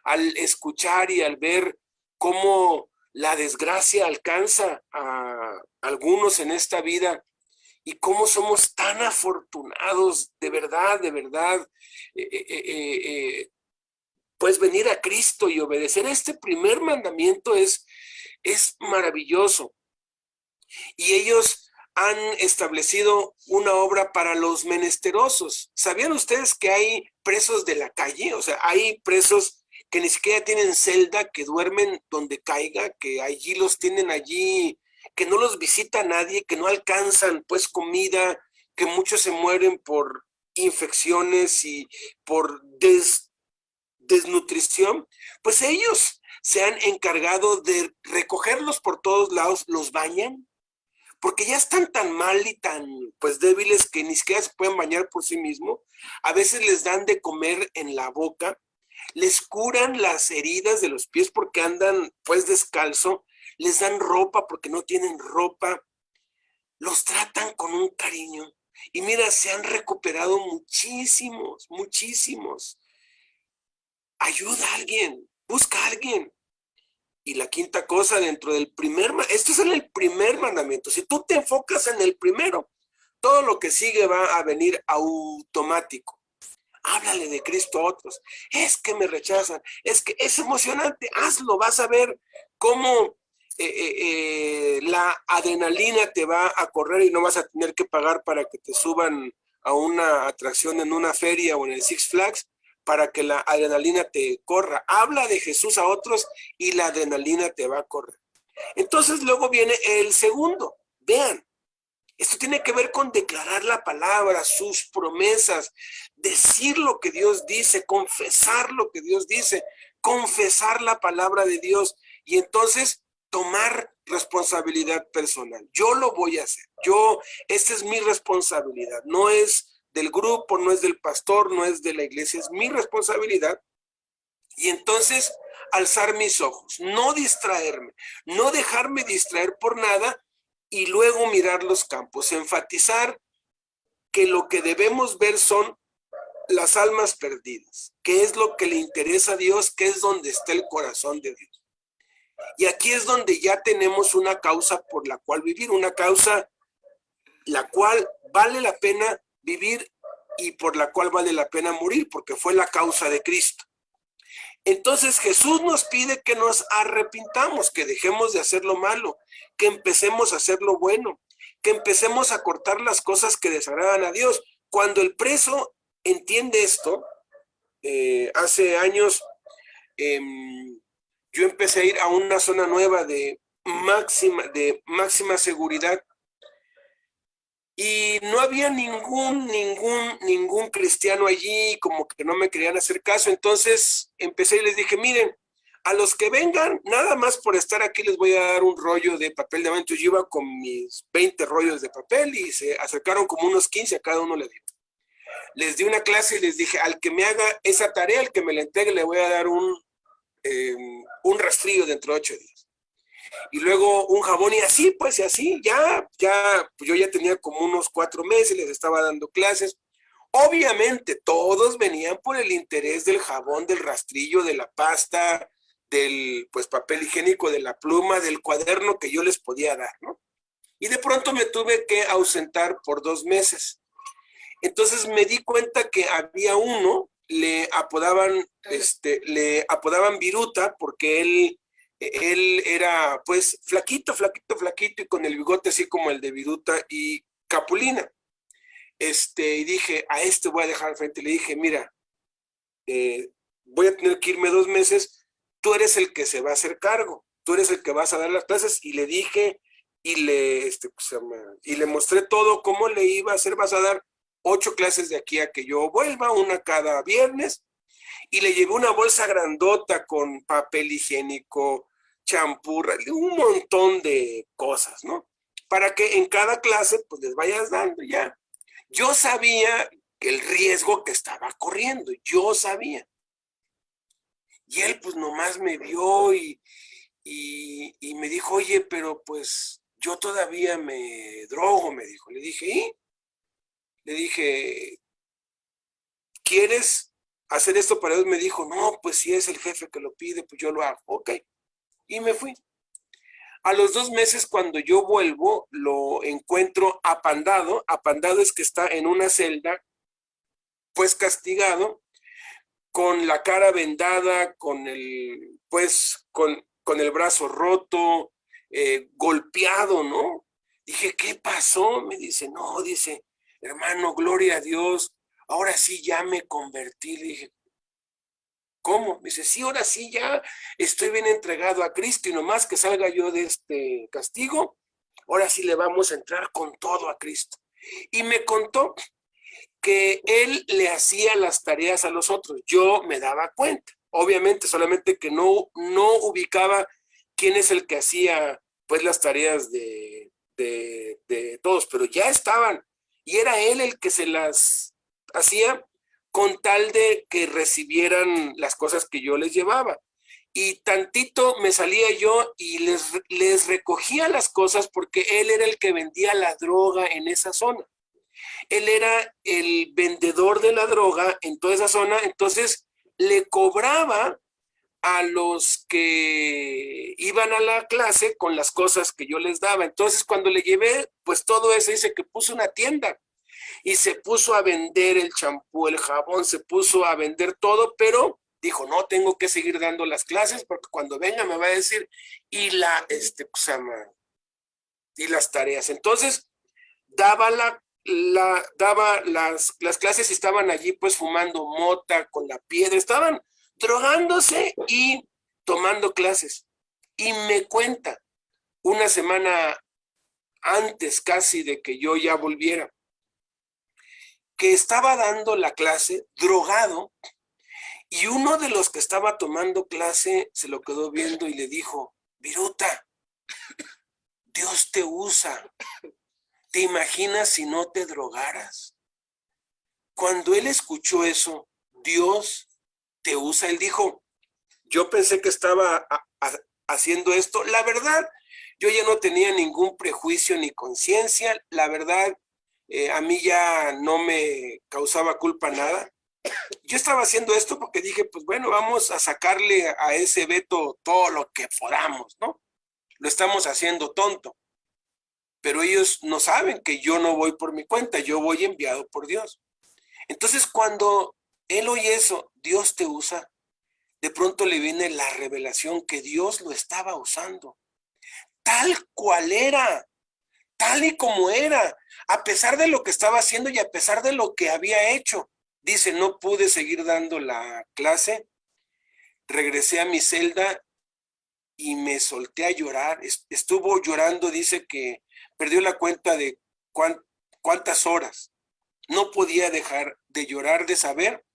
Al escuchar y al ver cómo la desgracia alcanza a algunos en esta vida y cómo somos tan afortunados, de verdad, pues venir a Cristo y obedecer este primer mandamiento es maravilloso. Y ellos han establecido una obra para los menesterosos. ¿Sabían ustedes que hay presos de la calle? O sea, hay presos que ni siquiera tienen celda, que duermen donde caiga, que allí los tienen allí, que no los visita nadie, que no alcanzan pues comida, que muchos se mueren por infecciones y por desnutrición. Pues ellos se han encargado de recogerlos por todos lados, los bañan, porque ya están tan mal y tan pues débiles que ni siquiera se pueden bañar por sí mismos. A veces les dan de comer en la boca, les curan las heridas de los pies porque andan pues descalzo, les dan ropa porque no tienen ropa, los tratan con un cariño. Y mira, se han recuperado muchísimos. Ayuda a alguien, busca a alguien. Y la quinta cosa dentro del esto es el primer mandamiento. Si tú te enfocas en el primero, todo lo que sigue va a venir automático. Háblale de Cristo a otros. Es que me rechazan, es que es emocionante, hazlo, vas a ver cómo la adrenalina te va a correr y no vas a tener que pagar para que te suban a una atracción en una feria o en el Six Flags para que la adrenalina te corra. Habla de Jesús a otros y la adrenalina te va a correr. Entonces luego viene el segundo. Vean, esto tiene que ver con declarar la palabra, sus promesas, decir lo que Dios dice, confesar lo que Dios dice, confesar la palabra de Dios y entonces tomar responsabilidad personal. Yo lo voy a hacer. Esta es mi responsabilidad. No es del grupo, no es del pastor, no es de la iglesia, es mi responsabilidad. Y entonces alzar mis ojos, no distraerme, no dejarme distraer por nada y luego mirar los campos, enfatizar que lo que debemos ver son las almas perdidas, que es lo que le interesa a Dios, que es donde está el corazón de Dios. Y aquí es donde ya tenemos una causa por la cual vivir, una causa la cual vale la pena vivir y por la cual vale la pena morir, porque fue la causa de Cristo. Entonces Jesús nos pide que nos arrepintamos, que dejemos de hacer lo malo, que empecemos a hacer lo bueno, que empecemos a cortar las cosas que desagradan a Dios. Cuando el preso entiende esto, hace años yo empecé a ir a una zona nueva de máxima seguridad y no había ningún cristiano allí, como que no me querían hacer caso. Entonces empecé y les dije, miren, a los que vengan, nada más por estar aquí les voy a dar un rollo de papel de baño. Entonces yo iba con mis 20 rollos de papel y se acercaron como unos 15, a cada uno le di. Les di una clase y les dije, al que me haga esa tarea, al que me la entregue, le voy a dar un rastrillo dentro de 8 días. Y luego un jabón y así, pues, y así, pues yo ya tenía como unos 4 meses, les estaba dando clases. Obviamente, todos venían por el interés del jabón, del rastrillo, de la pasta, del, pues, papel higiénico, de la pluma, del cuaderno que yo les podía dar, ¿no? Y de pronto me tuve que ausentar por 2 meses. Entonces me di cuenta que había uno, le apodaban Viruta, porque él era pues flaquito, flaquito, flaquito, y con el bigote así como el de Viruta y Capulina. Y dije, a este voy a dejar al frente. Le dije, mira, voy a tener que irme 2 meses, tú eres el que se va a hacer cargo, tú eres el que vas a dar las clases. Y le dije, y le mostré todo, cómo le iba a hacer. Vas a dar 8 clases de aquí a que yo vuelva, una cada viernes. Y le llevé una bolsa grandota con papel higiénico, champú, un montón de cosas, ¿no? Para que en cada clase pues les vayas dando ya. Yo sabía el riesgo que estaba corriendo, yo sabía. Y él pues nomás me vio y me dijo, oye, pero pues yo todavía me drogo, me dijo. Le dije, ¿y? Le dije, ¿quieres hacer esto para Dios? Me dijo, no, pues si es el jefe que lo pide, pues yo lo hago. Ok. Y me fui. A los 2 meses, cuando yo vuelvo, lo encuentro apandado. Apandado es que está en una celda, pues castigado, con la cara vendada, con el brazo roto, golpeado, ¿no? Dije, ¿qué pasó? Me dice, no, dice, hermano, gloria a Dios, ahora sí ya me convertí. Le dije, ¿cómo? Me dice, sí, ahora sí ya estoy bien entregado a Cristo, y nomás que salga yo de este castigo, ahora sí le vamos a entrar con todo a Cristo. Y me contó que él le hacía las tareas a los otros. Yo me daba cuenta, obviamente, solamente que no ubicaba quién es el que hacía pues las tareas de todos, pero ya estaban, y era él el que se las hacía con tal de que recibieran las cosas que yo les llevaba. Y tantito me salía yo y les recogía las cosas, porque él era el que vendía la droga en esa zona. Él era el vendedor de la droga en toda esa zona. Entonces le cobraba a los que iban a la clase con las cosas que yo les daba. Entonces cuando le llevé pues todo eso, dice que puso una tienda y se puso a vender el champú, el jabón, se puso a vender todo, pero dijo, no, tengo que seguir dando las clases, porque cuando venga me va a decir, y y las tareas. Entonces daba daba las clases, y estaban allí pues fumando mota con la piedra, estaban drogándose y tomando clases. Y me cuenta, una semana antes casi de que yo ya volviera, que estaba dando la clase drogado, y uno de los que estaba tomando clase se lo quedó viendo y le dijo, Viruta, Dios te usa. ¿Te imaginas si no te drogaras? Cuando él escuchó eso, Dios te usa, él dijo, yo pensé que estaba haciendo esto. La verdad, yo ya no tenía ningún prejuicio ni conciencia. La verdad, a mí ya no me causaba culpa nada. Yo estaba haciendo esto porque dije, pues bueno, vamos a sacarle a ese Beto todo lo que podamos, ¿no? Lo estamos haciendo tonto. Pero ellos no saben que yo no voy por mi cuenta, yo voy enviado por Dios. Entonces, cuando él oye eso, Dios te usa, de pronto le viene la revelación que Dios lo estaba usando, tal cual era, tal y como era, a pesar de lo que estaba haciendo y a pesar de lo que había hecho. Dice, no pude seguir dando la clase, regresé a mi celda y me solté a llorar. Estuvo llorando, dice que perdió la cuenta de cuántas horas. No podía dejar de llorar, de saber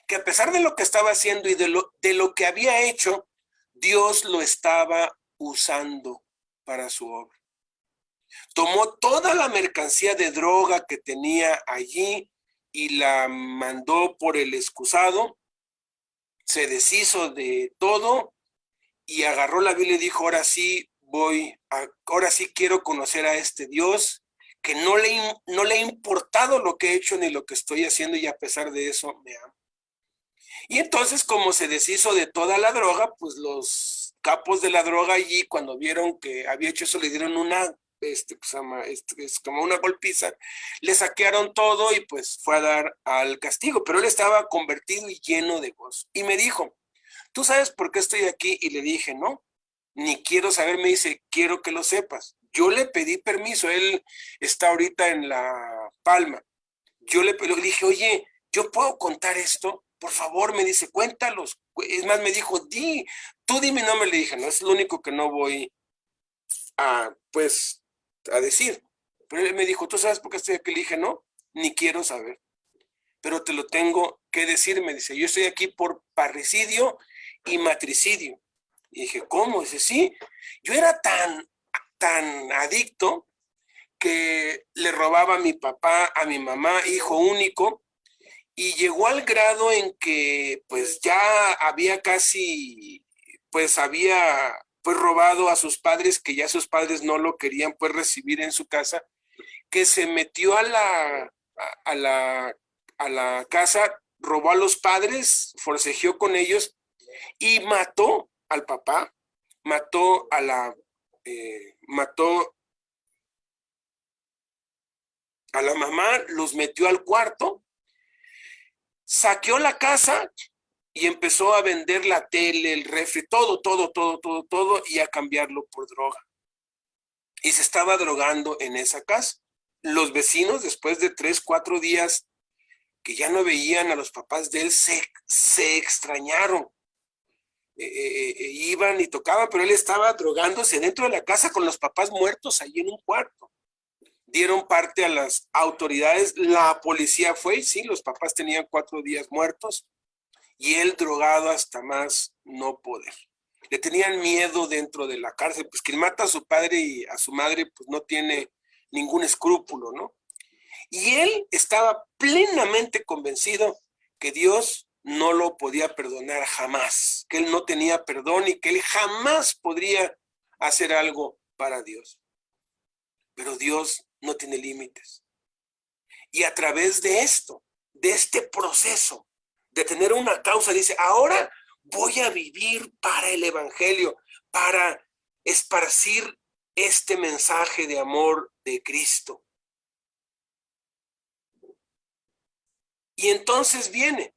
que a pesar de lo que estaba haciendo y de lo que había hecho, Dios lo estaba usando para su obra. Tomó toda la mercancía de droga que tenía allí y la mandó por el excusado, se deshizo de todo y agarró la Biblia y dijo, ahora sí ahora sí quiero conocer a este Dios que no le ha importado lo que he hecho ni lo que estoy haciendo, y a pesar de eso me ama. Y entonces, como se deshizo de toda la droga, pues los capos de la droga allí, cuando vieron que había hecho eso, le dieron una es como una golpiza, le saquearon todo y pues fue a dar al castigo, pero él estaba convertido y lleno de gozo. Y me dijo, ¿tú sabes por qué estoy aquí? Y le dije, no, ni quiero saber. Me dice, quiero que lo sepas. Yo le pedí permiso, él está ahorita en La Palma. Le dije, oye, ¿yo puedo contar esto? Por favor, me dice, cuéntalos. Es más, me dijo, tú dime mi nombre. Le dije, no, es lo único que no voy pues, a decir. Pero él me dijo, ¿tú sabes por qué estoy aquí? Le dije, no, ni quiero saber. Pero te lo tengo que decir, me dice, yo estoy aquí por parricidio y matricidio. Y dije, ¿cómo? Dice, sí, yo era tan adicto que le robaba a mi papá, a mi mamá, hijo único, y llegó al grado en que pues ya había casi, pues había pues robado a sus padres, que ya sus padres no lo querían pues recibir en su casa, que se metió a la casa, robó a los padres, forcejeó con ellos y mató al papá, mató mató a la mamá, los metió al cuarto, saqueó la casa y empezó a vender la tele, el refri, todo, y a cambiarlo por droga. Y se estaba drogando en esa casa. Los vecinos, después de 3, 4 días que ya no veían a los papás de él, se extrañaron. Iban y tocaban, pero él estaba drogándose dentro de la casa con los papás muertos allí en un cuarto. Dieron parte a las autoridades, la policía fue y sí, los papás tenían 4 días muertos y él drogado hasta más no poder. Le tenían miedo dentro de la cárcel, pues quien mata a su padre y a su madre pues no tiene ningún escrúpulo, ¿no? Y él estaba plenamente convencido que Dios no lo podía perdonar jamás, que él no tenía perdón y que él jamás podría hacer algo para Dios. Pero Dios no tiene límites. Y a través de esto, de este proceso, de tener una causa, dice, ahora voy a vivir para el evangelio, para esparcir este mensaje de amor de Cristo. Y entonces viene,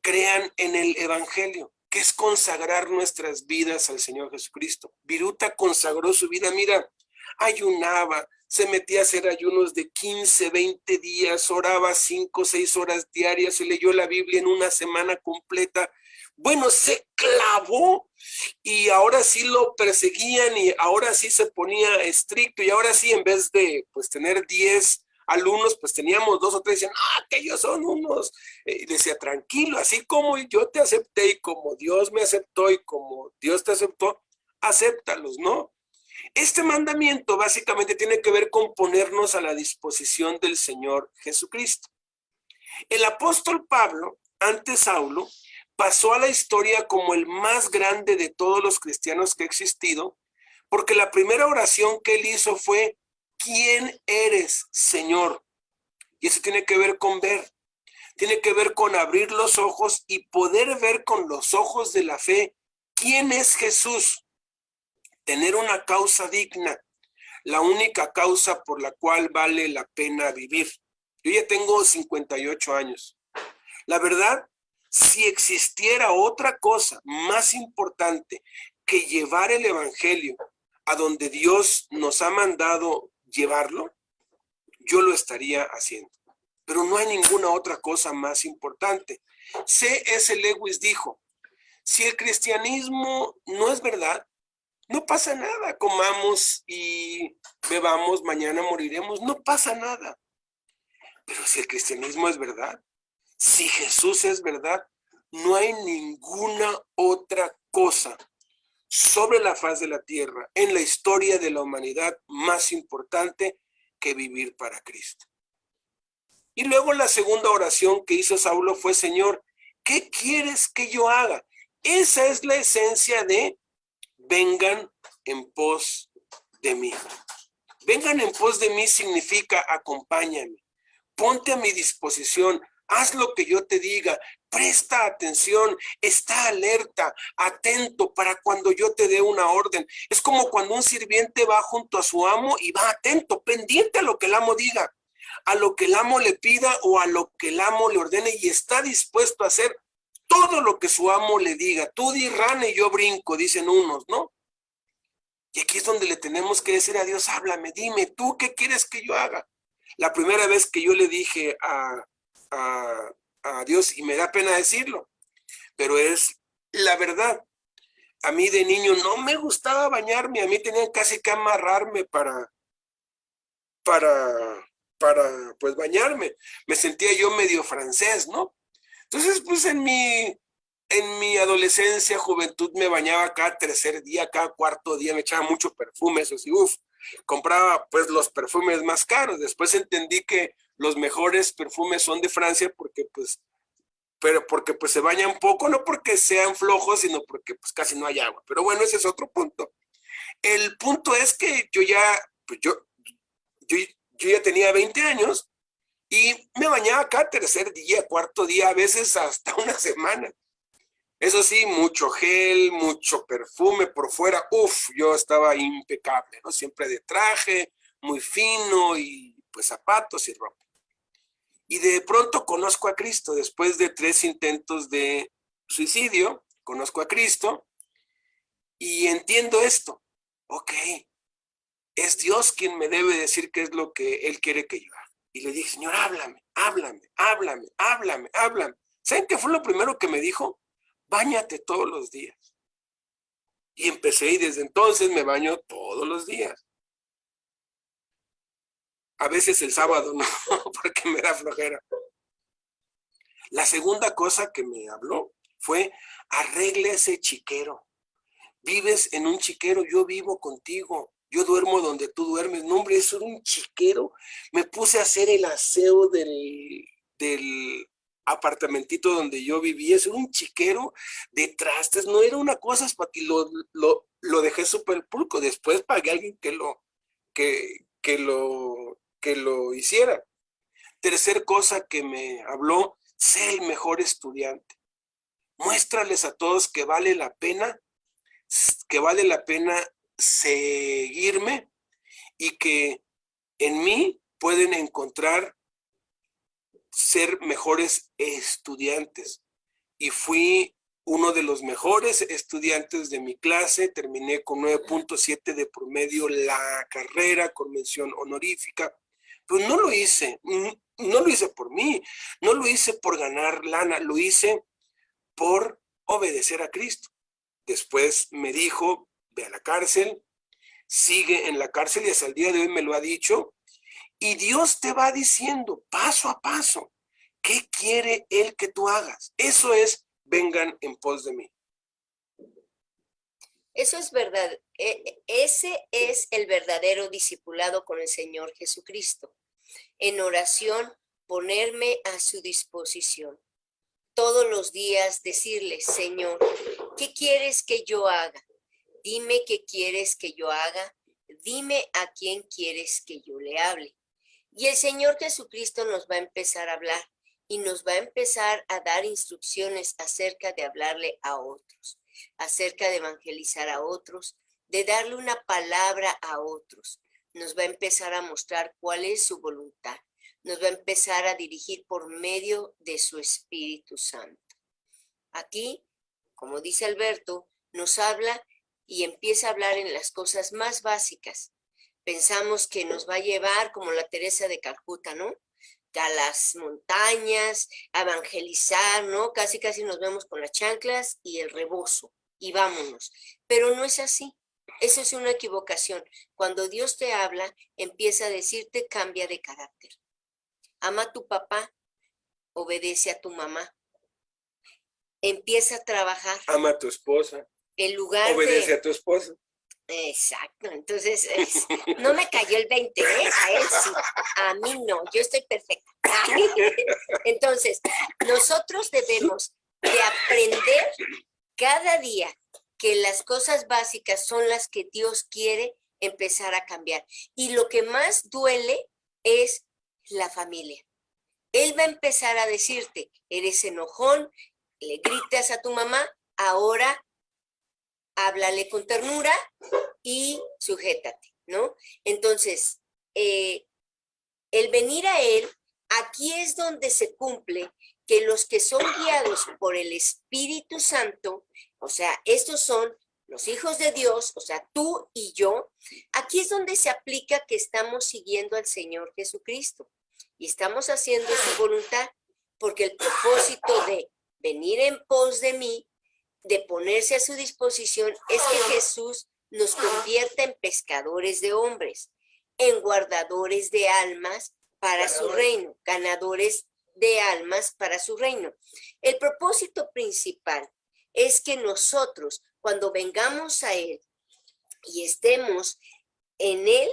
crean en el evangelio, que es consagrar nuestras vidas al Señor Jesucristo. Viruta consagró su vida, mira, ayunaba, se metía a hacer ayunos de 15, 20 días, oraba 5, 6 horas diarias, se leyó la Biblia en una semana completa. Bueno, se clavó y ahora sí lo perseguían y ahora sí se ponía estricto y ahora sí en vez de pues tener 10 alumnos, pues teníamos 2 o 3, decían, que ellos son unos, y decía, tranquilo, así como yo te acepté y como Dios me aceptó y como Dios te aceptó, acéptalos, ¿no? Este mandamiento básicamente tiene que ver con ponernos a la disposición del Señor Jesucristo. El apóstol Pablo, antes Saulo, pasó a la historia como el más grande de todos los cristianos que ha existido, porque la primera oración que él hizo fue, ¿quién eres, Señor? Y eso tiene que ver con ver, tiene que ver con abrir los ojos y poder ver con los ojos de la fe quién es Jesús. Tener una causa digna, la única causa por la cual vale la pena vivir. Yo ya tengo 58 años. La verdad, si existiera otra cosa más importante que llevar el evangelio a donde Dios nos ha mandado llevarlo, yo lo estaría haciendo. Pero no hay ninguna otra cosa más importante. C.S. Lewis dijo, si el cristianismo no es verdad, no pasa nada, comamos y bebamos, mañana moriremos, no pasa nada. Pero si el cristianismo es verdad, si Jesús es verdad, no hay ninguna otra cosa sobre la faz de la tierra, en la historia de la humanidad, más importante que vivir para Cristo. Y luego la segunda oración que hizo Saulo fue, Señor, ¿qué quieres que yo haga? Esa es la esencia de vengan en pos de mí. Vengan en pos de mí significa acompáñame, ponte a mi disposición, haz lo que yo te diga, presta atención, está alerta, atento para cuando yo te dé una orden. Es como cuando un sirviente va junto a su amo y va atento, pendiente a lo que el amo diga, a lo que el amo le pida o a lo que el amo le ordene, y está dispuesto a hacer todo lo que su amo le diga. Tú di rana y yo brinco, dicen unos, ¿no? Y aquí es donde le tenemos que decir a Dios, háblame, dime, ¿tú qué quieres que yo haga? La primera vez que yo le dije a Dios, y me da pena decirlo, pero es la verdad. A mí de niño no me gustaba bañarme, a mí tenían casi que amarrarme para pues bañarme. Me sentía yo medio francés, ¿no? Entonces, pues en mi adolescencia, juventud, me bañaba cada tercer día, cada cuarto día, me echaba mucho perfume, eso sí, compraba pues los perfumes más caros. Después entendí que los mejores perfumes son de Francia porque pues se bañan poco, no porque sean flojos, sino porque pues casi no hay agua. Pero bueno, ese es otro punto. El punto es que pues yo ya tenía 20 años y me bañaba cada tercer día, cuarto día, a veces hasta una semana. Eso sí, mucho gel, mucho perfume por fuera. Yo estaba impecable, ¿no? Siempre de traje, muy fino y pues zapatos y ropa. Y de pronto conozco a Cristo. Después de 3 intentos de suicidio, conozco a Cristo y entiendo esto. Ok, es Dios quien me debe decir qué es lo que Él quiere que yo haga. Y le dije, Señor, háblame, háblame, háblame, háblame, háblame. ¿Saben qué fue lo primero que me dijo? Báñate todos los días. Y empecé, y desde entonces me baño todos los días. A veces el sábado no, porque me da flojera. La segunda cosa que me habló fue, arregle ese chiquero. Vives en un chiquero, yo vivo contigo. Yo duermo donde tú duermes. No, hombre, eso era un chiquero. Me puse a hacer el aseo del apartamentito donde yo vivía. Eso era un chiquero de trastes. No era una cosa para ti. Lo dejé súper pulco. Después pagué a alguien que lo hiciera. Tercer cosa que me habló, sé el mejor estudiante. Muéstrales a todos que vale la pena seguirme y que en mí pueden encontrar ser mejores estudiantes. Y fui uno de los mejores estudiantes de mi clase, terminé con 9.7 de promedio la carrera con mención honorífica. Pero no lo hice por mí, no lo hice por ganar lana, lo hice por obedecer a Cristo. Después me dijo, ve a la cárcel, sigue en la cárcel, y hasta el día de hoy me lo ha dicho, y Dios te va diciendo paso a paso qué quiere Él que tú hagas. Eso es, vengan en pos de mí. Eso es verdad. Ese es el verdadero discipulado con el Señor Jesucristo. En oración, ponerme a su disposición. Todos los días decirle, Señor, ¿qué quieres que yo haga? Dime qué quieres que yo haga. Dime a quién quieres que yo le hable. Y el Señor Jesucristo nos va a empezar a hablar y nos va a empezar a dar instrucciones acerca de hablarle a otros, acerca de evangelizar a otros, de darle una palabra a otros. Nos va a empezar a mostrar cuál es su voluntad. Nos va a empezar a dirigir por medio de su Espíritu Santo. Aquí, como dice Alberto, nos habla y empieza a hablar en las cosas más básicas. Pensamos que nos va a llevar como la Teresa de Calcuta, ¿no? A las montañas, a evangelizar, ¿no? Casi nos vemos con las chanclas y el rebozo y vámonos. Pero no es así. Eso es una equivocación. Cuando Dios te habla, empieza a decirte, cambia de carácter. Ama a tu papá, obedece a tu mamá. Empieza a trabajar. Ama a tu esposa. En lugar obedece a tu esposa. Exacto, entonces no me cayó el 20, ¿eh? A él sí, a mí no, yo estoy perfecta. Entonces, nosotros debemos de aprender cada día que las cosas básicas son las que Dios quiere empezar a cambiar. Y lo que más duele es la familia. Él va a empezar a decirte, eres enojón, le gritas a tu mamá, ahora háblale con ternura y sujétate, ¿no? Entonces, el venir a Él, aquí es donde se cumple que los que son guiados por el Espíritu Santo, o sea, estos son los hijos de Dios, o sea, tú y yo, aquí es donde se aplica que estamos siguiendo al Señor Jesucristo y estamos haciendo su voluntad, porque el propósito de venir en pos de mí, de ponerse a su disposición, es que Jesús nos convierta en pescadores de hombres, en guardadores de almas para su reino, ganadores de almas para su reino. El propósito principal es que nosotros, cuando vengamos a Él y estemos en Él,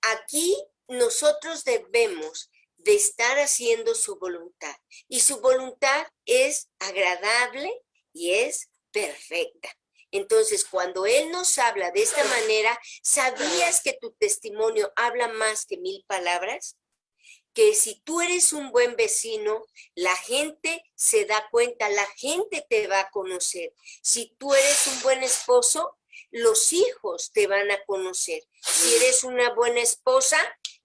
aquí nosotros debemos de estar haciendo su voluntad. Y su voluntad es agradable y es perfecta. Entonces, cuando Él nos habla de esta manera, ¿sabías que tu testimonio habla más que 1000 palabras? Que si tú eres un buen vecino, la gente se da cuenta, la gente te va a conocer. Si tú eres un buen esposo, los hijos te van a conocer. Si eres una buena esposa,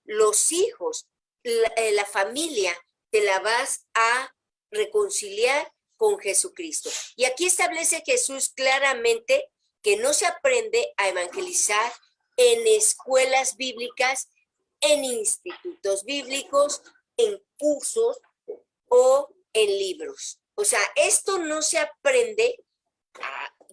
los hijos, la familia, te la vas a reconciliar con Jesucristo. Y aquí establece Jesús claramente que no se aprende a evangelizar en escuelas bíblicas, en institutos bíblicos, en cursos o en libros. O sea, esto no se aprende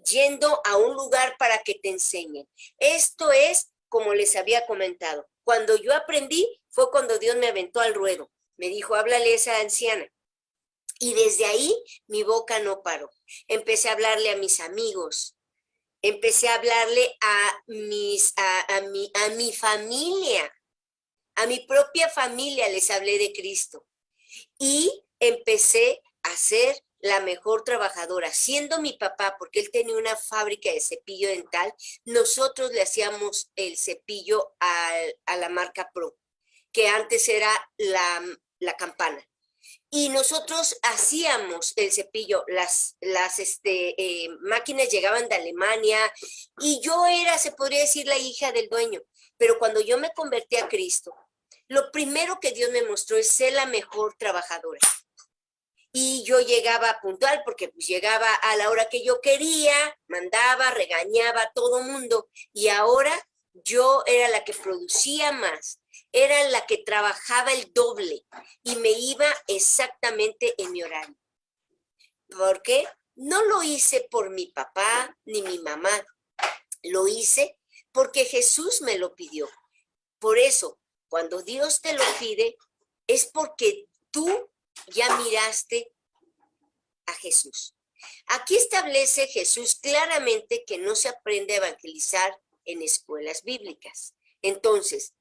yendo a un lugar para que te enseñen. Esto es, como les había comentado, cuando yo aprendí fue cuando Dios me aventó al ruedo. Me dijo, háblale a esa anciana. Y desde ahí mi boca no paró. Empecé a hablarle a mis amigos, empecé a hablarle a mi familia. A mi propia familia les hablé de Cristo y empecé a ser la mejor trabajadora. Siendo mi papá, porque él tenía una fábrica de cepillo dental, nosotros le hacíamos el cepillo a la marca Pro, que antes era la Campana. Y nosotros hacíamos el cepillo, las máquinas llegaban de Alemania y yo era, se podría decir, la hija del dueño. Pero cuando yo me convertí a Cristo, lo primero que Dios me mostró es ser la mejor trabajadora. Y yo llegaba puntual porque pues llegaba a la hora que yo quería, mandaba, regañaba a todo mundo. Y ahora yo era la que producía más, era la que trabajaba el doble y me iba exactamente en mi horario. ¿Por qué? No lo hice por mi papá ni mi mamá, lo hice porque Jesús me lo pidió. Por eso, cuando Dios te lo pide, es porque tú ya miraste a Jesús. Aquí establece Jesús claramente que no se aprende a evangelizar en escuelas bíblicas. Entonces,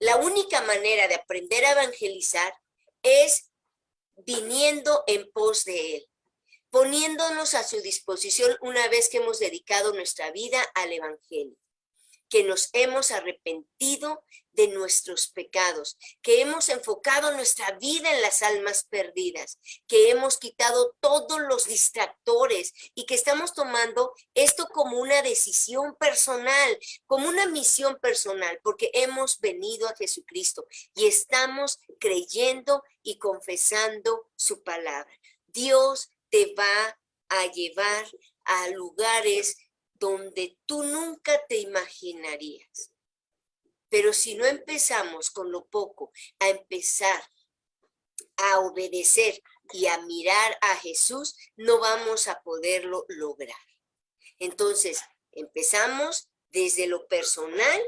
la única manera de aprender a evangelizar es viniendo en pos de Él, poniéndonos a su disposición una vez que hemos dedicado nuestra vida al evangelio, que nos hemos arrepentido de nuestros pecados, que hemos enfocado nuestra vida en las almas perdidas, que hemos quitado todos los distractores y que estamos tomando esto como una decisión personal, como una misión personal, porque hemos venido a Jesucristo y estamos creyendo y confesando su palabra. Dios te va a llevar a lugares donde tú nunca te imaginarías. Pero si no empezamos con lo poco, a empezar a obedecer y a mirar a Jesús, no vamos a poderlo lograr. Entonces, empezamos desde lo personal,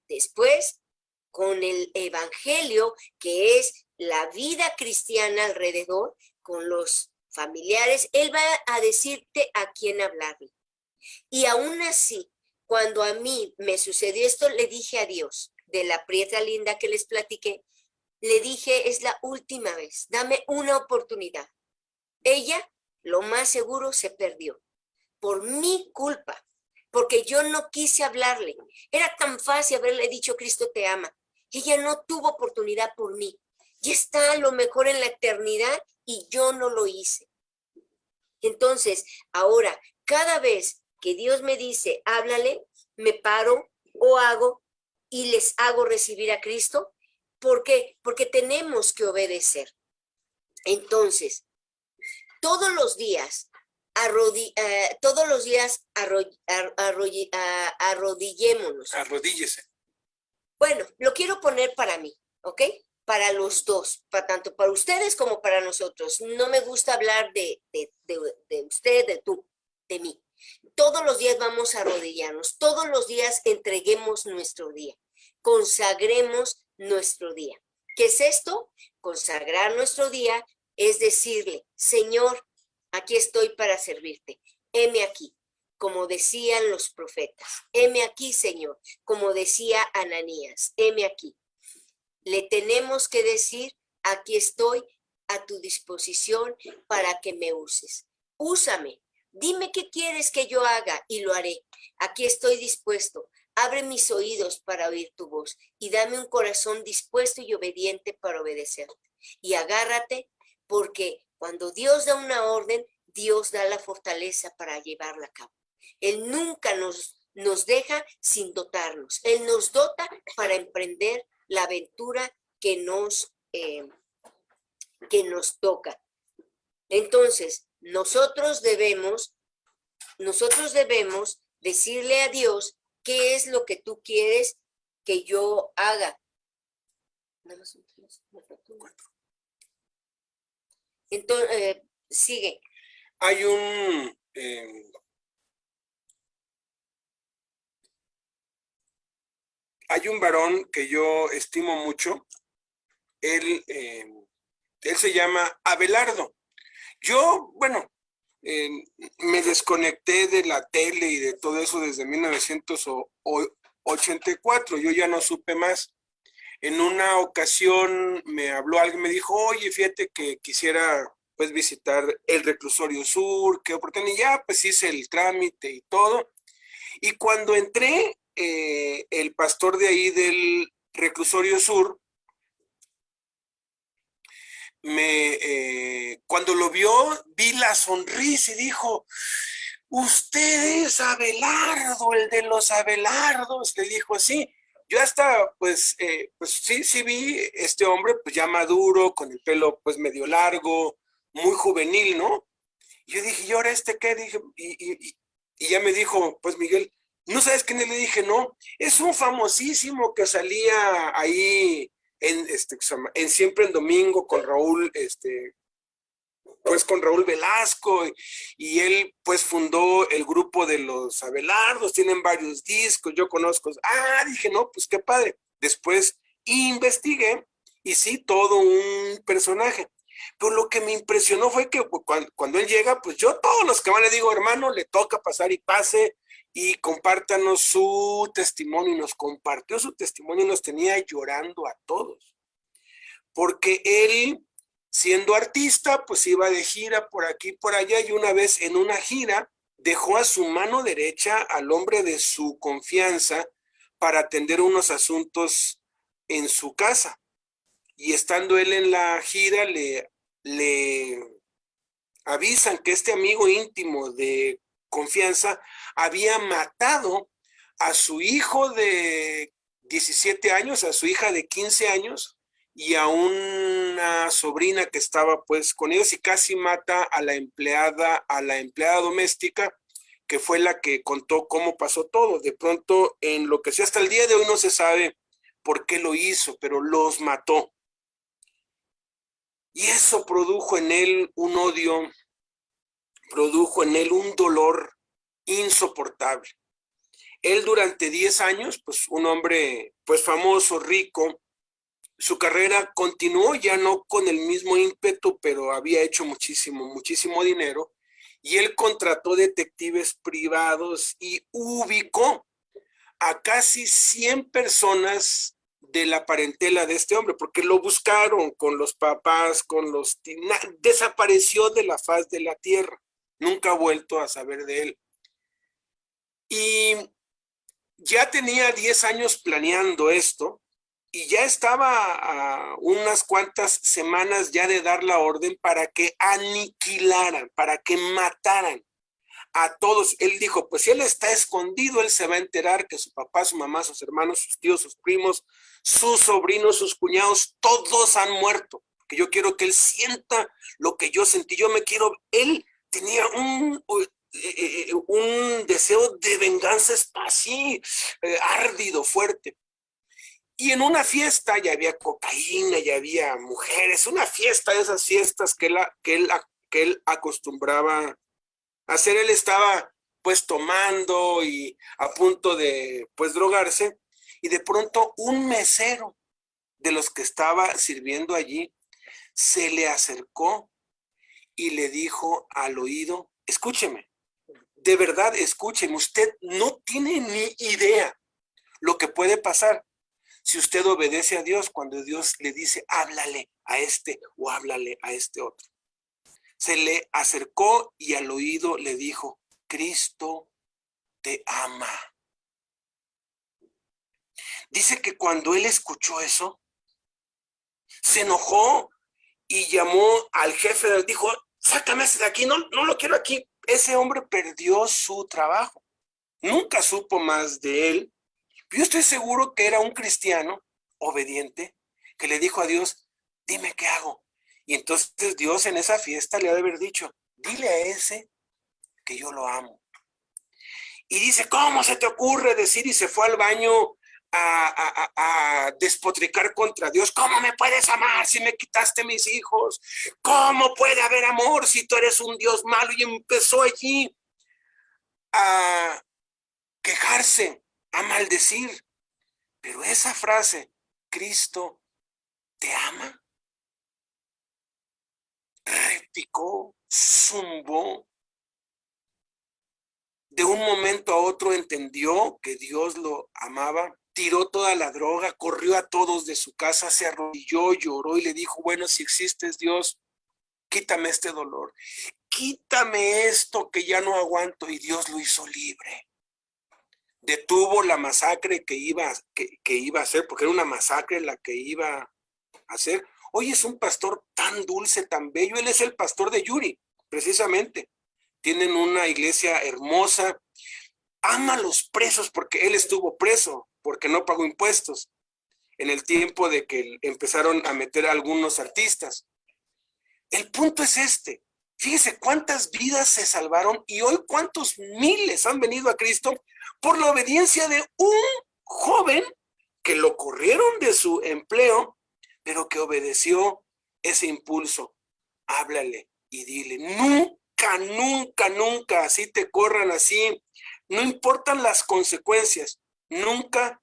después con el evangelio, que es la vida cristiana alrededor, con los familiares. Él va a decirte a quién hablarle. Y aún así, cuando a mí me sucedió esto, le dije a Dios, de la prieta linda que les platiqué, le dije, es la última vez, dame una oportunidad. Ella, lo más seguro, se perdió por mi culpa, porque yo no quise hablarle. Era tan fácil haberle dicho, Cristo te ama. Ella no tuvo oportunidad por mí. ya está a lo mejor en la eternidad y yo no lo hice. Entonces, ahora, cada vez que Dios me dice, háblale, me paro o hago y les hago recibir a Cristo. ¿Por qué? Porque tenemos que obedecer. Entonces, todos los días, arrodillémonos. Arrodíllese. Bueno, lo quiero poner para mí, ¿ok? Para los dos, tanto para ustedes como para nosotros. No me gusta hablar de usted, de tú, de mí. Todos los días vamos a arrodillarnos, todos los días entreguemos nuestro día, consagremos nuestro día. ¿Qué es esto? Consagrar nuestro día es decirle, Señor, aquí estoy para servirte, heme aquí, como decían los profetas, heme aquí, Señor, como decía Ananías, heme aquí. Le tenemos que decir, aquí estoy a tu disposición para que me uses. Úsame, dime qué quieres que yo haga y lo haré. Aquí estoy dispuesto. Abre mis oídos para oír tu voz y dame un corazón dispuesto y obediente para obedecerte. Y agárrate, porque cuando Dios da una orden, Dios da la fortaleza para llevarla a cabo. Él nunca nos deja sin dotarnos. Él nos dota para emprender la aventura que nos toca. Entonces, nosotros debemos decirle a Dios qué es lo que tú quieres que yo haga. Entonces, sigue. Hay un varón que yo estimo mucho. Él se llama Abelardo. Yo, bueno, me desconecté de la tele y de todo eso desde 1984. Yo ya no supe más. En una ocasión me habló alguien, me dijo, oye, fíjate que quisiera pues visitar el Reclusorio Sur, qué oportunidad, y ya pues hice el trámite y todo. Y cuando entré, el pastor de ahí del Reclusorio Sur, cuando lo vio, vi la sonrisa y dijo, usted es Abelardo, el de los Abelardos, le dijo así. Yo hasta, pues sí vi este hombre, pues ya maduro, con el pelo pues medio largo, muy juvenil, ¿no? Y yo dije, ¿y ahora este qué? Dije, y ya me dijo, pues Miguel, ¿no sabes quién es? Le dije, no, es un famosísimo que salía ahí en Siempre en Domingo con Raúl, pues con Raúl Velasco, y él pues fundó el grupo de los Abelardos, tienen varios discos, yo conozco, dije, no, pues qué padre. Después investigué y sí, todo un personaje. Pero lo que me impresionó fue que cuando él llega, pues yo todos los que van le digo, hermano, le toca pasar y pase y compártanos su testimonio. Y nos compartió su testimonio y nos tenía llorando a todos. Porque él, siendo artista, pues iba de gira por aquí y por allá, y una vez en una gira dejó a su mano derecha al hombre de su confianza para atender unos asuntos en su casa. Y estando él en la gira, le avisan que este amigo íntimo de confianza había matado a su hijo de 17 años, a su hija de 15 años y a una sobrina que estaba pues con ellos, y casi mata a la empleada doméstica, que fue la que contó cómo pasó todo. De pronto enloqueció. Hasta el día de hoy no se sabe por qué lo hizo, pero los mató. Y eso produjo en él un odio, produjo en él un dolor insoportable. Él durante 10 años, pues un hombre pues famoso, rico, su carrera continuó ya no con el mismo ímpetu, pero había hecho muchísimo dinero, y él contrató detectives privados y ubicó a casi 100 personas de la parentela de este hombre, porque lo buscaron con los papás, desapareció de la faz de la tierra, nunca ha vuelto a saber de él. Y ya tenía 10 años planeando esto, y ya estaba a unas cuantas semanas ya de dar la orden para que aniquilaran, para que mataran a todos. Él dijo, pues si él está escondido, él se va a enterar que su papá, su mamá, sus hermanos, sus tíos, sus primos, sus sobrinos, sus cuñados, todos han muerto. Que yo quiero que él sienta lo que yo sentí. Él tenía un deseo de venganza así, árdido, fuerte. Y en una fiesta ya había cocaína, ya había mujeres, una fiesta de esas fiestas que él acostumbraba hacer. Él estaba pues tomando y a punto de pues drogarse, y de pronto un mesero de los que estaba sirviendo allí se le acercó y le dijo al oído, escúcheme, de verdad escúcheme, usted no tiene ni idea lo que puede pasar si usted obedece a Dios cuando Dios le dice, háblale a este o háblale a este otro. Se le acercó y al oído le dijo, Cristo te ama. Dice que cuando él escuchó eso, se enojó y llamó al jefe, dijo, sácame ese de aquí, no lo quiero aquí. Ese hombre perdió su trabajo. Nunca supo más de él. Yo estoy seguro que era un cristiano obediente que le dijo a Dios, dime qué hago. Y entonces Dios en esa fiesta le ha de haber dicho, dile a ese que yo lo amo. Y dice, ¿cómo se te ocurre decir? Y se fue al baño a despotricar contra Dios. ¿Cómo me puedes amar si me quitaste mis hijos? ¿Cómo puede haber amor si tú eres un Dios malo? Y empezó allí a quejarse, a maldecir. Pero esa frase, Cristo te ama, replicó, zumbó. De un momento a otro entendió que Dios lo amaba, tiró toda la droga, corrió a todos de su casa, se arrodilló, lloró y le dijo, bueno, si existes Dios, quítame este dolor, quítame esto que ya no aguanto. Y Dios lo hizo libre. Detuvo la masacre que iba a hacer, porque era una masacre la que iba a hacer. Hoy es un pastor tan dulce, tan bello. Él es el pastor de Yuri, precisamente. Tienen una iglesia hermosa. Ama a los presos porque él estuvo preso, porque no pagó impuestos en el tiempo de que empezaron a meter a algunos artistas. El punto es este. Fíjese cuántas vidas se salvaron y hoy cuántos miles han venido a Cristo por la obediencia de un joven que lo corrieron de su empleo, pero que obedeció ese impulso. Háblale y dile, nunca, nunca, nunca, así te corran así, no importan las consecuencias, nunca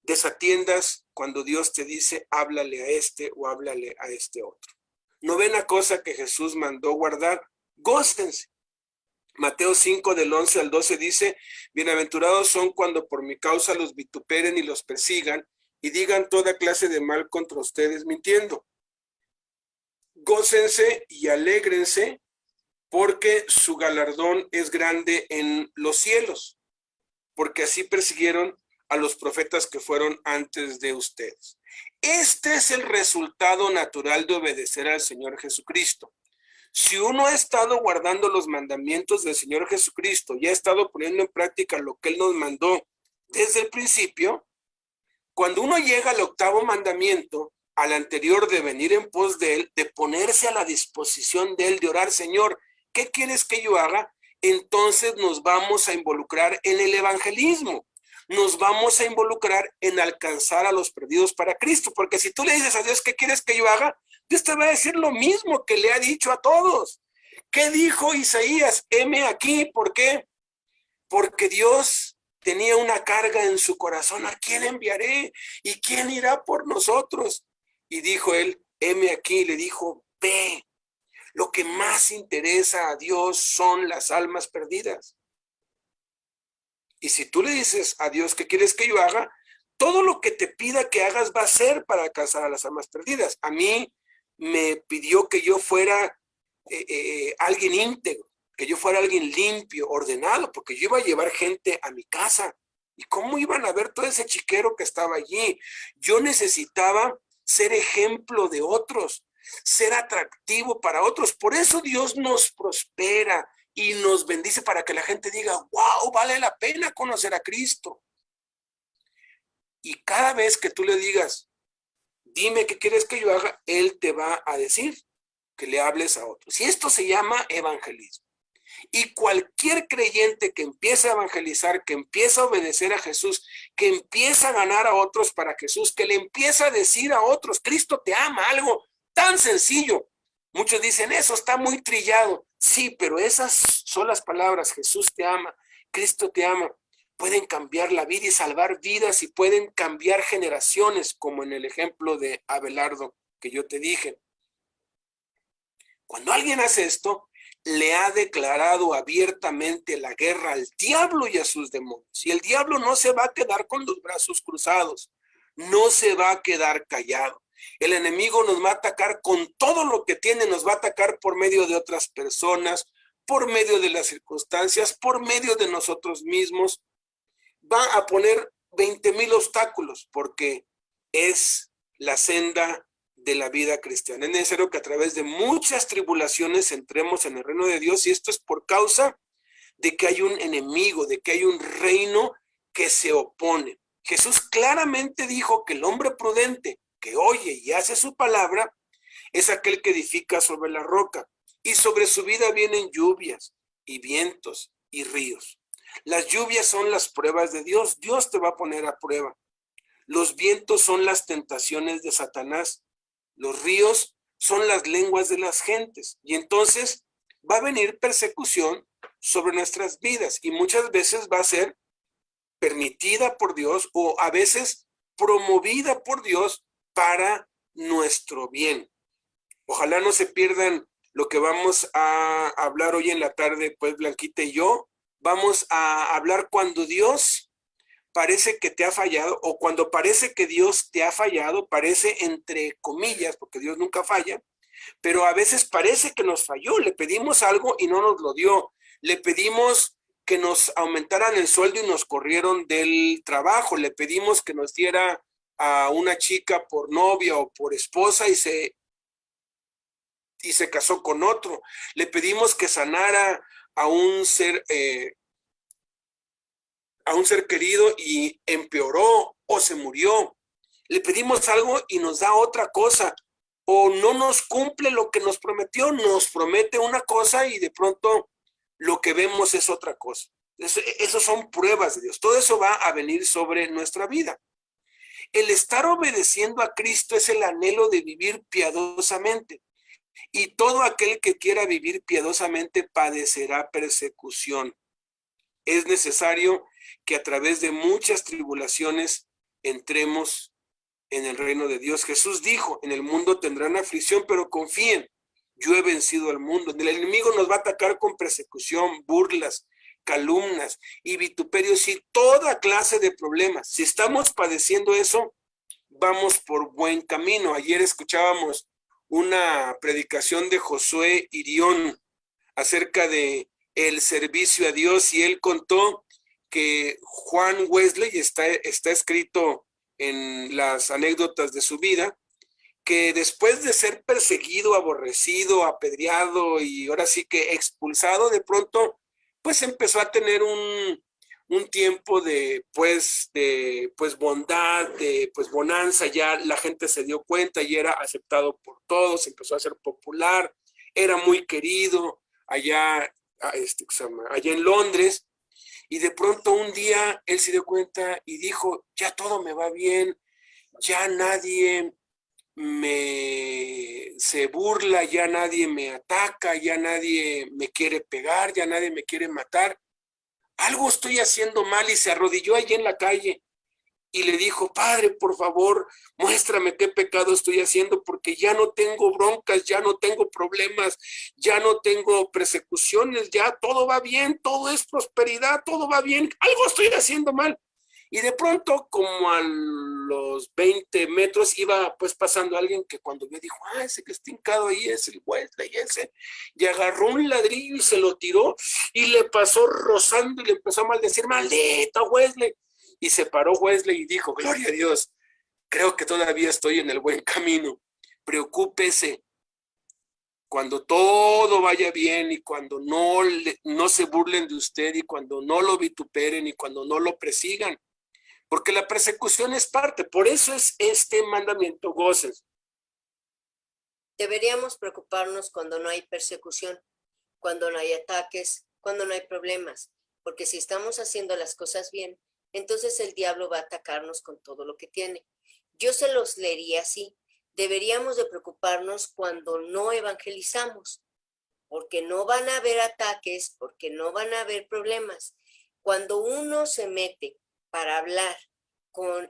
desatiendas cuando Dios te dice, háblale a este o háblale a este otro. Novena cosa que Jesús mandó guardar, gócense. Mateo 5 del 11 al 12 dice, bienaventurados son cuando por mi causa los vituperen y los persigan y digan toda clase de mal contra ustedes mintiendo. Gócense y alégrense porque su galardón es grande en los cielos, porque así persiguieron a los profetas que fueron antes de ustedes. Este es el resultado natural de obedecer al Señor Jesucristo. Si uno ha estado guardando los mandamientos del Señor Jesucristo y ha estado poniendo en práctica lo que Él nos mandó desde el principio, cuando uno llega al octavo mandamiento, al anterior de venir en pos de Él, de ponerse a la disposición de Él, de orar, Señor, ¿qué quieres que yo haga? Entonces nos vamos a involucrar en el evangelismo. Nos vamos a involucrar en alcanzar a los perdidos para Cristo, porque si tú le dices a Dios, ¿qué quieres que yo haga? Dios te va a decir lo mismo que le ha dicho a todos. ¿Qué dijo Isaías? Heme aquí. ¿Por qué? Porque Dios tenía una carga en su corazón. ¿A quién enviaré? ¿Y quién irá por nosotros? Y dijo él, heme aquí. Le dijo, ve. Lo que más interesa a Dios son las almas perdidas. Y si tú le dices a Dios, ¿qué quieres que yo haga? Todo lo que te pida que hagas va a ser para alcanzar a las almas perdidas. A mí me pidió que yo fuera alguien íntegro, que yo fuera alguien limpio, ordenado, porque yo iba a llevar gente a mi casa. ¿Y cómo iban a ver todo ese chiquero que estaba allí? Yo necesitaba ser ejemplo de otros, ser atractivo para otros. Por eso Dios nos prospera y nos bendice para que la gente diga, wow, vale la pena conocer a Cristo. Y cada vez que tú le digas, dime qué quieres que yo haga, Él te va a decir que le hables a otros. Y esto se llama evangelismo. Y cualquier creyente que empiece a evangelizar, que empieza a obedecer a Jesús, que empieza a ganar a otros para Jesús, que le empieza a decir a otros, Cristo te ama, algo tan sencillo. Muchos dicen, eso está muy trillado. Sí, pero esas son las palabras, Jesús te ama, Cristo te ama, pueden cambiar la vida y salvar vidas y pueden cambiar generaciones, como en el ejemplo de Abelardo que yo te dije. Cuando alguien hace esto, le ha declarado abiertamente la guerra al diablo y a sus demonios. Y el diablo no se va a quedar con los brazos cruzados, no se va a quedar callado. El enemigo nos va a atacar con todo lo que tiene, nos va a atacar por medio de otras personas, por medio de las circunstancias, por medio de nosotros mismos. Va a poner 20,000 obstáculos porque es la senda de la vida cristiana. Es necesario que a través de muchas tribulaciones entremos en el reino de Dios, y esto es por causa de que hay un enemigo, de que hay un reino que se opone. Jesús claramente dijo que el hombre prudente que oye y hace su palabra es aquel que edifica sobre la roca, y sobre su vida vienen lluvias y vientos y ríos. Las lluvias son las pruebas de Dios. Dios te va a poner a prueba. Los vientos son las tentaciones de Satanás. Los ríos son las lenguas de las gentes. Y entonces va a venir persecución sobre nuestras vidas. Y muchas veces va a ser permitida por Dios o a veces promovida por Dios para nuestro bien. Ojalá no se pierdan lo que vamos a hablar hoy en la tarde, pues Blanquita y yo. Vamos a hablar cuando Dios parece que te ha fallado, o cuando parece que Dios te ha fallado, parece entre comillas, porque Dios nunca falla, pero a veces parece que nos falló. Le pedimos algo y no nos lo dio. Le pedimos que nos aumentaran el sueldo y nos corrieron del trabajo. Le pedimos que nos diera a una chica por novia o por esposa y se casó con otro. Le pedimos que sanara a un ser querido y empeoró o se murió. Le pedimos algo y nos da otra cosa, o no nos cumple lo que nos prometió, nos promete una cosa y de pronto lo que vemos es otra cosa. Eso son pruebas de Dios. Todo eso va a venir sobre nuestra vida. El estar obedeciendo a Cristo es el anhelo de vivir piadosamente. Y todo aquel que quiera vivir piadosamente padecerá persecución. Es necesario que a través de muchas tribulaciones entremos en el reino de Dios. Jesús dijo, en el mundo tendrán aflicción, pero confíen, yo he vencido al mundo. El enemigo nos va a atacar con persecución, burlas, calumnias y vituperios y toda clase de problemas. Si estamos padeciendo eso, vamos por buen camino. Ayer escuchábamos una predicación de Josué Irión acerca de el servicio a Dios, y él contó que Juan Wesley, está escrito en las anécdotas de su vida, que después de ser perseguido, aborrecido, apedreado y ahora sí que expulsado, de pronto pues empezó a tener un tiempo de bondad, de pues ya la gente se dio cuenta y era aceptado por todos, empezó a ser popular, era muy querido allá en Londres. Y de pronto un día él se dio cuenta y dijo, ya todo me va bien, ya nadie se burla, ya nadie me ataca, ya nadie me quiere pegar, ya nadie me quiere matar. Algo estoy haciendo mal, y se arrodilló allí en la calle y le dijo, Padre, por favor, muéstrame qué pecado estoy haciendo, porque ya no tengo broncas, ya no tengo problemas, ya no tengo persecuciones, ya todo va bien, todo es prosperidad, todo va bien, algo estoy haciendo mal. Y de pronto, como a los 20 metros, iba pues pasando alguien que cuando vio dijo, ese que está hincado ahí es el Wesley ese, y agarró un ladrillo y se lo tiró y le pasó rozando y le empezó a maldecir, maldito Wesley. Y se paró Wesley y dijo, gloria a Dios, creo que todavía estoy en el buen camino. Preocúpese cuando todo vaya bien y cuando no se burlen de usted y cuando no lo vituperen y cuando no lo persigan, porque la persecución es parte. Por eso es este mandamiento, goces. Deberíamos preocuparnos cuando no hay persecución, cuando no hay ataques, cuando no hay problemas, porque si estamos haciendo las cosas bien, entonces el diablo va a atacarnos con todo lo que tiene. Yo se los leería así. Deberíamos de preocuparnos cuando no evangelizamos, porque no van a haber ataques, porque no van a haber problemas. Cuando uno se mete para hablar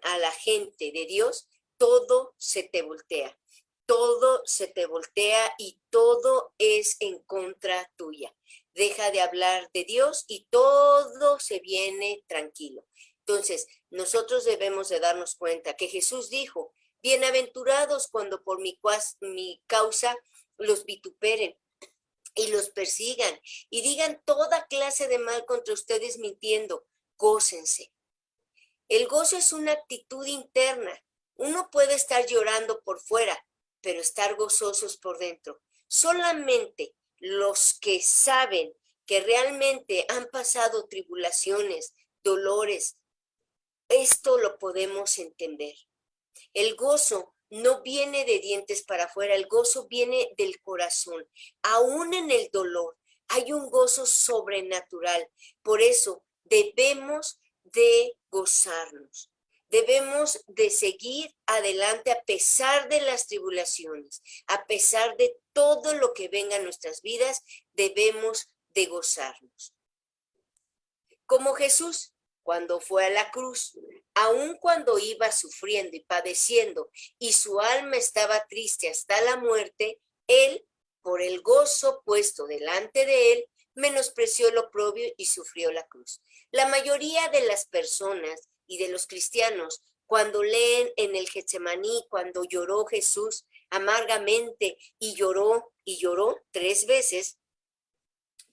a la gente de Dios, todo se te voltea. Todo se te voltea y todo es en contra tuya. Deja de hablar de Dios y todo se viene tranquilo. Entonces, nosotros debemos de darnos cuenta que Jesús dijo, bienaventurados cuando por mi causa los vituperen y los persigan y digan toda clase de mal contra ustedes mintiendo, gócense. El gozo es una actitud interna. Uno puede estar llorando por fuera, pero estar gozosos por dentro. Solamente los que saben que realmente han pasado tribulaciones, dolores, esto lo podemos entender. El gozo no viene de dientes para afuera, el gozo viene del corazón. Aún en el dolor hay un gozo sobrenatural. Por eso debemos de gozarnos. Debemos de seguir adelante a pesar de las tribulaciones, a pesar de todo lo que venga a nuestras vidas, debemos de gozarnos. Como Jesús, cuando fue a la cruz, aun cuando iba sufriendo y padeciendo y su alma estaba triste hasta la muerte, él, por el gozo puesto delante de él, menospreció lo oprobio y sufrió la cruz. La mayoría de las personas y de los cristianos, cuando leen en el Getsemaní, cuando lloró Jesús amargamente y lloró 3 veces,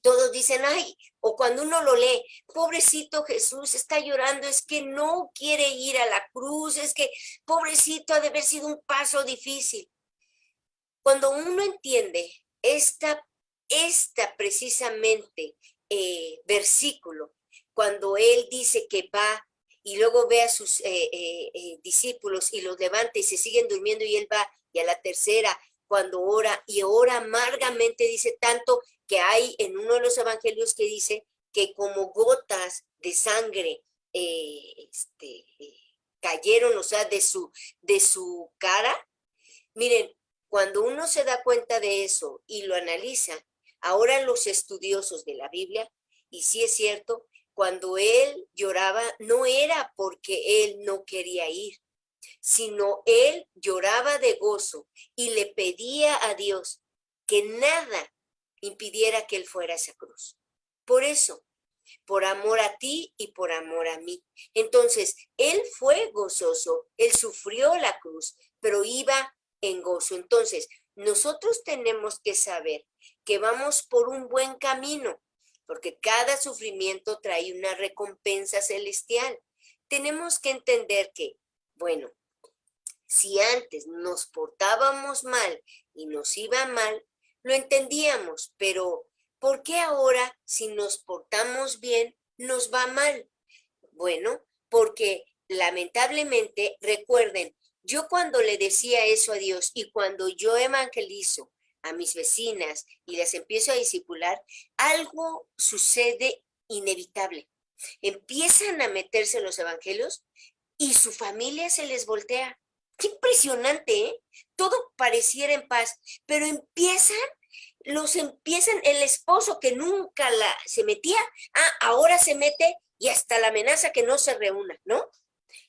todos dicen, ay, o cuando uno lo lee, pobrecito Jesús está llorando, es que no quiere ir a la cruz, es que pobrecito ha de haber sido un paso difícil. Cuando uno entiende esta precisamente versículo, cuando él dice que va y luego ve a sus discípulos y los levanta y se siguen durmiendo y él va, y a la tercera, cuando ora y ora amargamente, dice tanto que hay en uno de los evangelios que dice que como gotas de sangre cayeron, o sea, de su cara. Miren, cuando uno se da cuenta de eso y lo analiza, ahora los estudiosos de la Biblia, y sí es cierto, cuando él lloraba no era porque él no quería ir, sino él lloraba de gozo y le pedía a Dios que nada impidiera que él fuera a esa cruz. Por eso, por amor a ti y por amor a mí. Entonces, él fue gozoso, él sufrió la cruz, pero iba en gozo. Entonces, nosotros tenemos que saber que vamos por un buen camino, porque cada sufrimiento trae una recompensa celestial. Tenemos que entender que, bueno, si antes nos portábamos mal y nos iba mal, lo entendíamos, pero ¿por qué ahora si nos portamos bien nos va mal? Bueno, porque lamentablemente, recuerden, yo cuando le decía eso a Dios y cuando yo evangelizo a mis vecinas y las empiezo a discipular, algo sucede inevitable. Empiezan a meterse en los evangelios y su familia se les voltea. Qué impresionante, ¿eh? Todo pareciera en paz, pero empiezan, el esposo que nunca se metía, ahora se mete y hasta la amenaza que no se reúna, ¿no?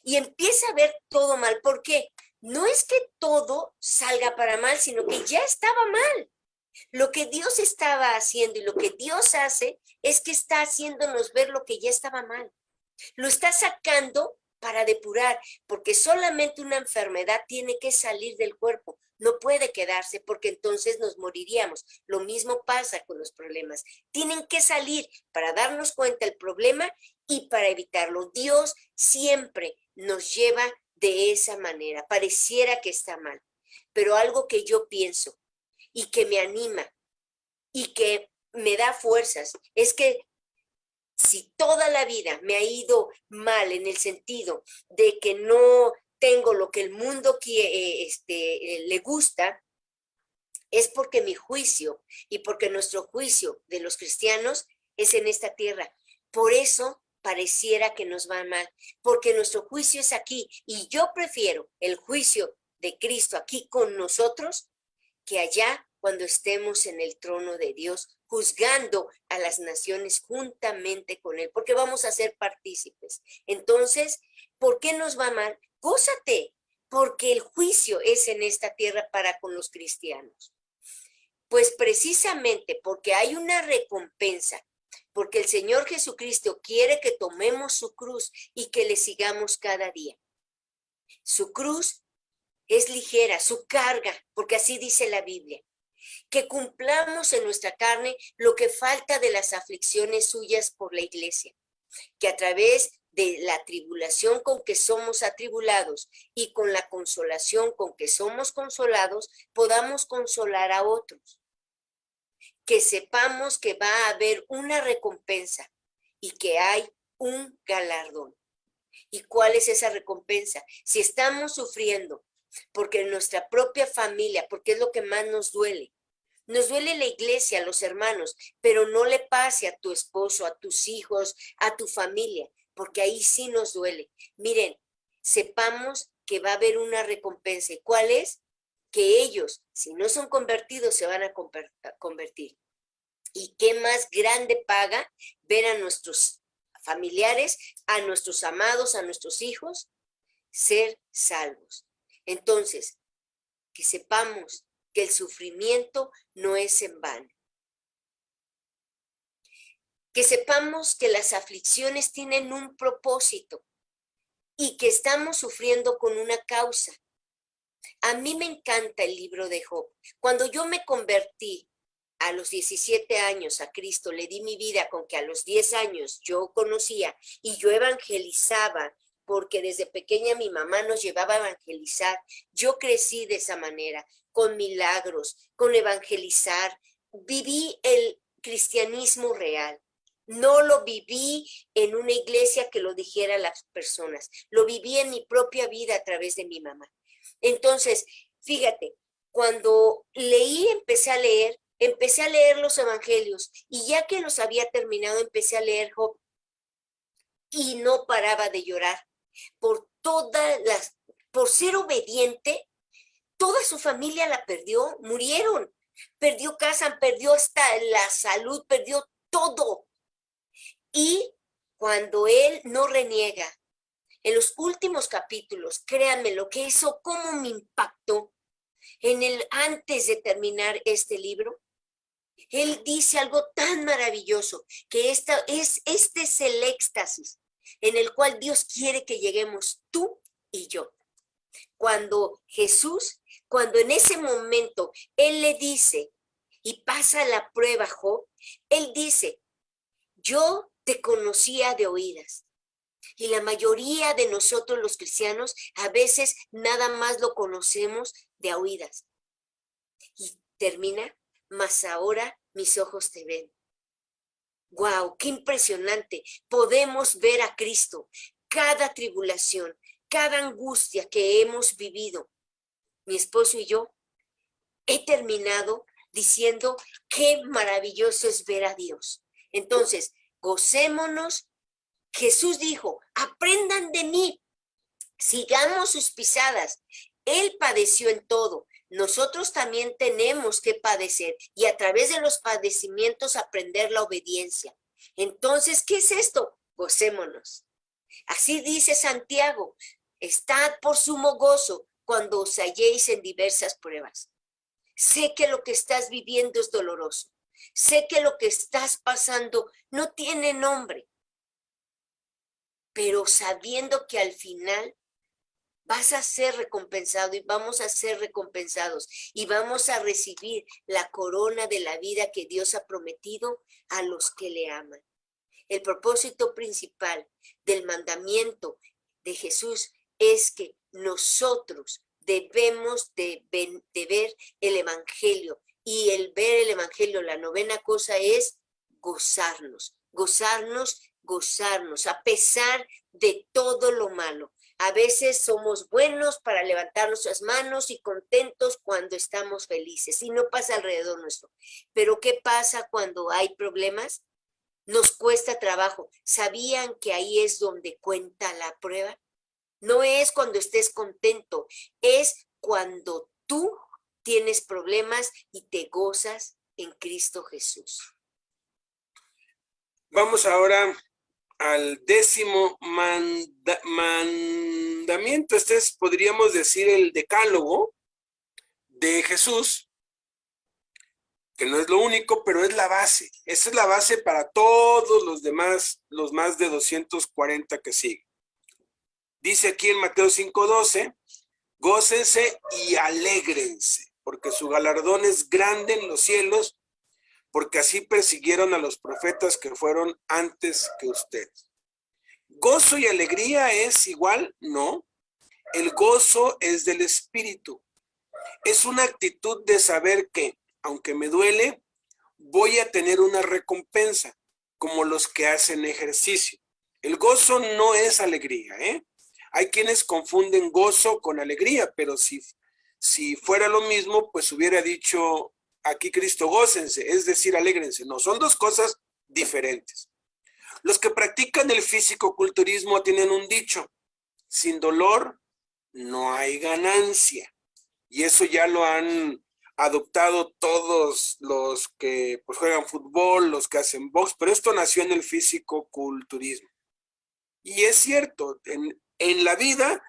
Y empieza a ver todo mal. ¿Por qué? No es que todo salga para mal, sino que ya estaba mal. Lo que Dios estaba haciendo y lo que Dios hace es que está haciéndonos ver lo que ya estaba mal. Lo está sacando para depurar, porque solamente una enfermedad tiene que salir del cuerpo, no puede quedarse porque entonces nos moriríamos. Lo mismo pasa con los problemas. Tienen que salir para darnos cuenta el problema y para evitarlo. Dios siempre nos lleva de esa manera. Pareciera que está mal, pero algo que yo pienso y que me anima y que me da fuerzas es que si toda la vida me ha ido mal en el sentido de que no tengo lo que el mundo le gusta, es porque mi juicio y porque nuestro juicio de los cristianos es en esta tierra. Por eso pareciera que nos va mal, porque nuestro juicio es aquí y yo prefiero el juicio de Cristo aquí con nosotros que allá cuando estemos en el trono de Dios, juzgando a las naciones juntamente con Él, porque vamos a ser partícipes. Entonces, ¿por qué nos va mal? Gózate, porque el juicio es en esta tierra para con los cristianos. Pues precisamente porque hay una recompensa, porque el Señor Jesucristo quiere que tomemos su cruz y que le sigamos cada día. Su cruz es ligera, su carga, porque así dice la Biblia. Que cumplamos en nuestra carne lo que falta de las aflicciones suyas por la iglesia. Que a través de la tribulación con que somos atribulados y con la consolación con que somos consolados, podamos consolar a otros. Que sepamos que va a haber una recompensa y que hay un galardón. ¿Y cuál es esa recompensa? Si estamos sufriendo porque nuestra propia familia, porque es lo que más nos duele la iglesia, los hermanos, pero no le pase a tu esposo, a tus hijos, a tu familia, porque ahí sí nos duele. Miren, sepamos que va a haber una recompensa. ¿Y cuál es? Que ellos, si no son convertidos, se van a convertir. ¿Y qué más grande paga ver a nuestros familiares, a nuestros amados, a nuestros hijos, ser salvos? Entonces, que sepamos que el sufrimiento no es en vano. Que sepamos que las aflicciones tienen un propósito y que estamos sufriendo con una causa. A mí me encanta el libro de Job. Cuando yo me convertí a los 17 años a Cristo, le di mi vida con que a los 10 años yo conocía y yo evangelizaba, porque desde pequeña mi mamá nos llevaba a evangelizar. Yo crecí de esa manera, con milagros, con evangelizar. Viví el cristianismo real. No lo viví en una iglesia que lo dijera a las personas. Lo viví en mi propia vida a través de mi mamá. Entonces, fíjate, cuando empecé a leer los evangelios y ya que los había terminado, empecé a leer Job y no paraba de llorar por ser obediente. Toda su familia la perdió, murieron, perdió casa, perdió hasta la salud, perdió todo. Y cuando él no reniega, en los últimos capítulos, créanme lo que eso, cómo me impactó antes de terminar este libro. Él dice algo tan maravilloso, que este es el éxtasis en el cual Dios quiere que lleguemos tú y yo. Cuando en ese momento Él le dice y pasa la prueba, Job, Él dice, yo te conocía de oídas. Y la mayoría de nosotros los cristianos a veces nada más lo conocemos de oídas. Y termina, mas ahora mis ojos te ven. ¡Wow! ¡Qué impresionante! Podemos ver a Cristo. Cada tribulación, cada angustia que hemos vivido, mi esposo y yo, he terminado diciendo qué maravilloso es ver a Dios. Entonces, gocémonos. Jesús dijo, aprendan de mí, sigamos sus pisadas. Él padeció en todo. Nosotros también tenemos que padecer y a través de los padecimientos aprender la obediencia. Entonces, ¿qué es esto? Gocémonos. Así dice Santiago, estad por sumo gozo cuando os halléis en diversas pruebas. Sé que lo que estás viviendo es doloroso. Sé que lo que estás pasando no tiene nombre. Pero sabiendo que al final vas a ser recompensado y vamos a ser recompensados y vamos a recibir la corona de la vida que Dios ha prometido a los que le aman. El propósito principal del mandamiento de Jesús es que nosotros debemos de ver el evangelio, y el ver el evangelio, la novena cosa es gozarnos, a pesar de todo lo malo. A veces somos buenos para levantar nuestras manos y contentos cuando estamos felices y no pasa alrededor nuestro. Pero ¿qué pasa cuando hay problemas? Nos cuesta trabajo. ¿Sabían que ahí es donde cuenta la prueba? No es cuando estés contento, es cuando tú tienes problemas y te gozas en Cristo Jesús. Vamos ahora al 10º mandamiento. Este es, podríamos decir, el decálogo de Jesús, que no es lo único, pero es la base. Esa es la base para todos los demás, los más de 240 que siguen. Dice aquí en Mateo 5:12, gócense y alégrense, porque su galardón es grande en los cielos, porque así persiguieron a los profetas que fueron antes que ustedes. ¿Gozo y alegría es igual? No. El gozo es del espíritu. Es una actitud de saber que, aunque me duele, voy a tener una recompensa, como los que hacen ejercicio. El gozo no es alegría, ¿eh? Hay quienes confunden gozo con alegría, pero si fuera lo mismo, pues hubiera dicho aquí Cristo, gócense, es decir, alégrense. No, son dos cosas diferentes. Los que practican el fisicoculturismo tienen un dicho: sin dolor no hay ganancia. Y eso ya lo han adoptado todos los que pues, juegan fútbol, los que hacen box, pero esto nació en el fisicoculturismo. Y es cierto, en la vida,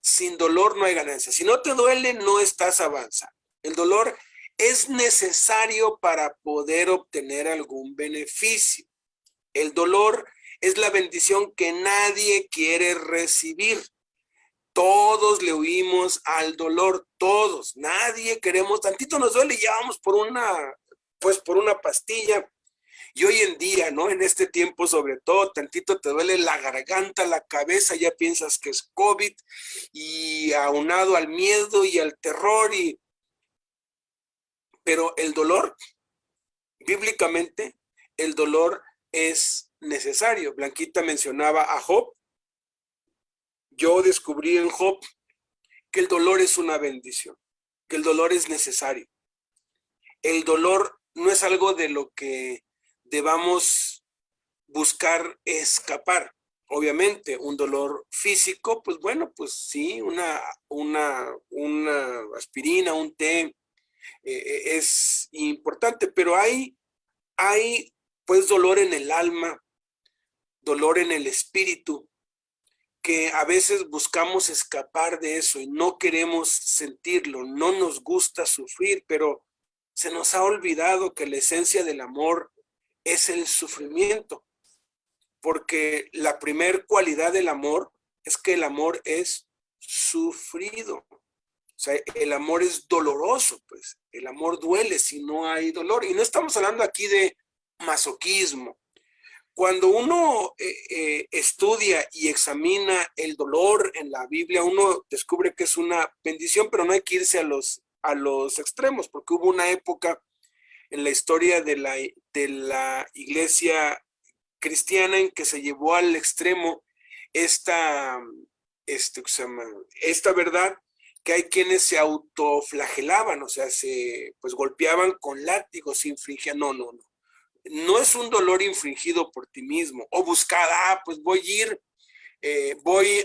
sin dolor no hay ganancia. Si no te duele, no estás avanzando. El dolor es necesario para poder obtener algún beneficio. El dolor es la bendición que nadie quiere recibir. Todos le huimos al dolor, todos. Nadie queremos, tantito nos duele y ya vamos por una pastilla. Y hoy en día, ¿no? En este tiempo, sobre todo, tantito te duele la garganta, la cabeza, ya piensas que es COVID, y aunado al miedo y al terror. Pero el dolor, bíblicamente, el dolor es necesario. Blanquita mencionaba a Job. Yo descubrí en Job que el dolor es una bendición, que el dolor es necesario. El dolor no es algo de lo que debamos buscar escapar. Obviamente, un dolor físico, pues bueno, pues sí, una aspirina, un té, es importante, pero hay pues dolor en el alma, dolor en el espíritu, que a veces buscamos escapar de eso y no queremos sentirlo, no nos gusta sufrir, pero se nos ha olvidado que la esencia del amor es el sufrimiento, porque la primer cualidad del amor es que el amor es sufrido. O sea, el amor es doloroso, pues el amor duele si no hay dolor. Y no estamos hablando aquí de masoquismo. Cuando uno estudia y examina el dolor en la Biblia, uno descubre que es una bendición, pero no hay que irse a los extremos, porque hubo una época en la historia de la iglesia cristiana en que se llevó al extremo esta verdad, que hay quienes se autoflagelaban, o sea, pues golpeaban con látigos, se infringían. No es un dolor infringido por ti mismo, o buscar, pues voy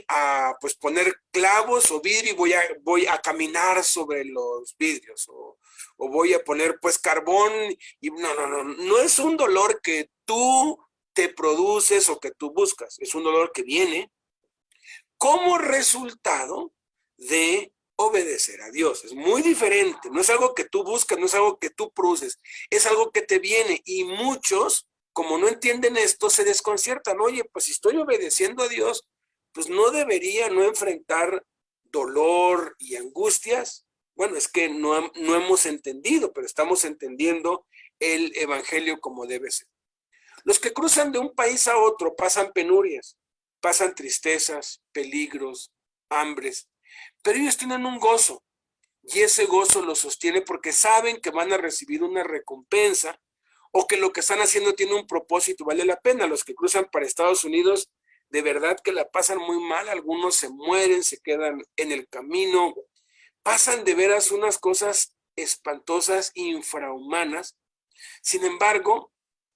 a pues poner clavos o vidrio y voy a caminar sobre los vidrios, o voy a poner pues carbón, y no es un dolor que tú te produces o que tú buscas, es un dolor que viene como resultado de obedecer a Dios. Es muy diferente, no es algo que tú buscas, no es algo que tú produces, es algo que te viene, y muchos, como no entienden esto, se desconciertan. Oye, pues si estoy obedeciendo a Dios, pues no debería no enfrentar dolor y angustias. Bueno, es que no hemos entendido, pero estamos entendiendo el evangelio como debe ser. Los que cruzan de un país a otro pasan penurias, pasan tristezas, peligros, hambres, pero ellos tienen un gozo y ese gozo los sostiene porque saben que van a recibir una recompensa o que lo que están haciendo tiene un propósito y vale la pena. Los que cruzan para Estados Unidos, de verdad que la pasan muy mal, algunos se mueren, se quedan en el camino, pasan de veras unas cosas espantosas, infrahumanas. Sin embargo,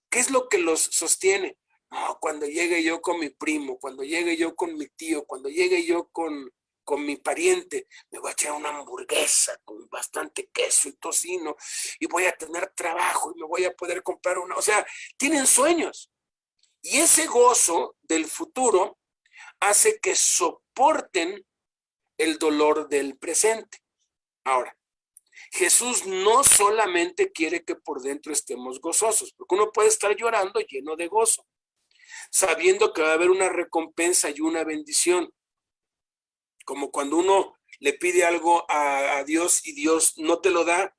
¿qué es lo que los sostiene? No, cuando llegue yo con mi primo, cuando llegue yo con mi tío, cuando llegue yo con mi pariente, me voy a echar una hamburguesa con bastante queso y tocino y voy a tener trabajo y me voy a poder comprar una, o sea, tienen sueños. Y ese gozo del futuro hace que soporten el dolor del presente. Ahora, Jesús no solamente quiere que por dentro estemos gozosos, porque uno puede estar llorando lleno de gozo, sabiendo que va a haber una recompensa y una bendición, como cuando uno le pide algo a Dios y Dios no te lo da,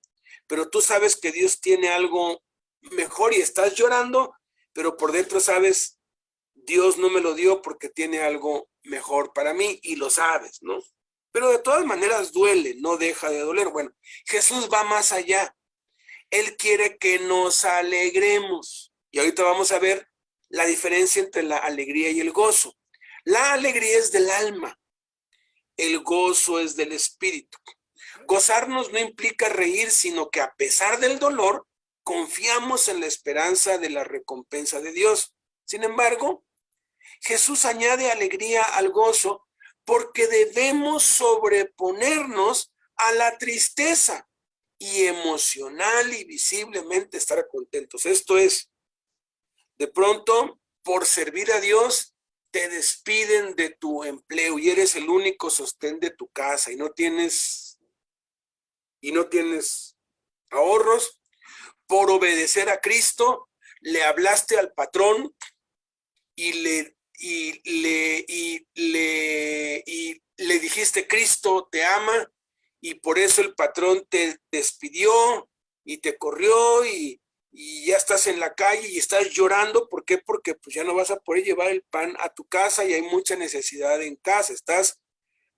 pero tú sabes que Dios tiene algo mejor y estás llorando, pero por dentro sabes, Dios no me lo dio porque tiene algo mejor para mí y lo sabes, ¿no? Pero de todas maneras duele, no deja de doler. Bueno, Jesús va más allá. Él quiere que nos alegremos. Y ahorita vamos a ver la diferencia entre la alegría y el gozo. La alegría es del alma. El gozo es del espíritu. Gozarnos no implica reír, sino que a pesar del dolor, confiamos en la esperanza de la recompensa de Dios. Sin embargo, Jesús añade alegría al gozo porque debemos sobreponernos a la tristeza y emocional y visiblemente estar contentos. Esto es, de pronto, por servir a Dios, te despiden de tu empleo y eres el único sostén de tu casa y no tienes ahorros. Por obedecer a Cristo, le hablaste al patrón y le dijiste, Cristo te ama, y por eso el patrón te despidió y te corrió y ya estás en la calle y estás llorando. ¿Por qué? Porque pues ya no vas a poder llevar el pan a tu casa y hay mucha necesidad en casa.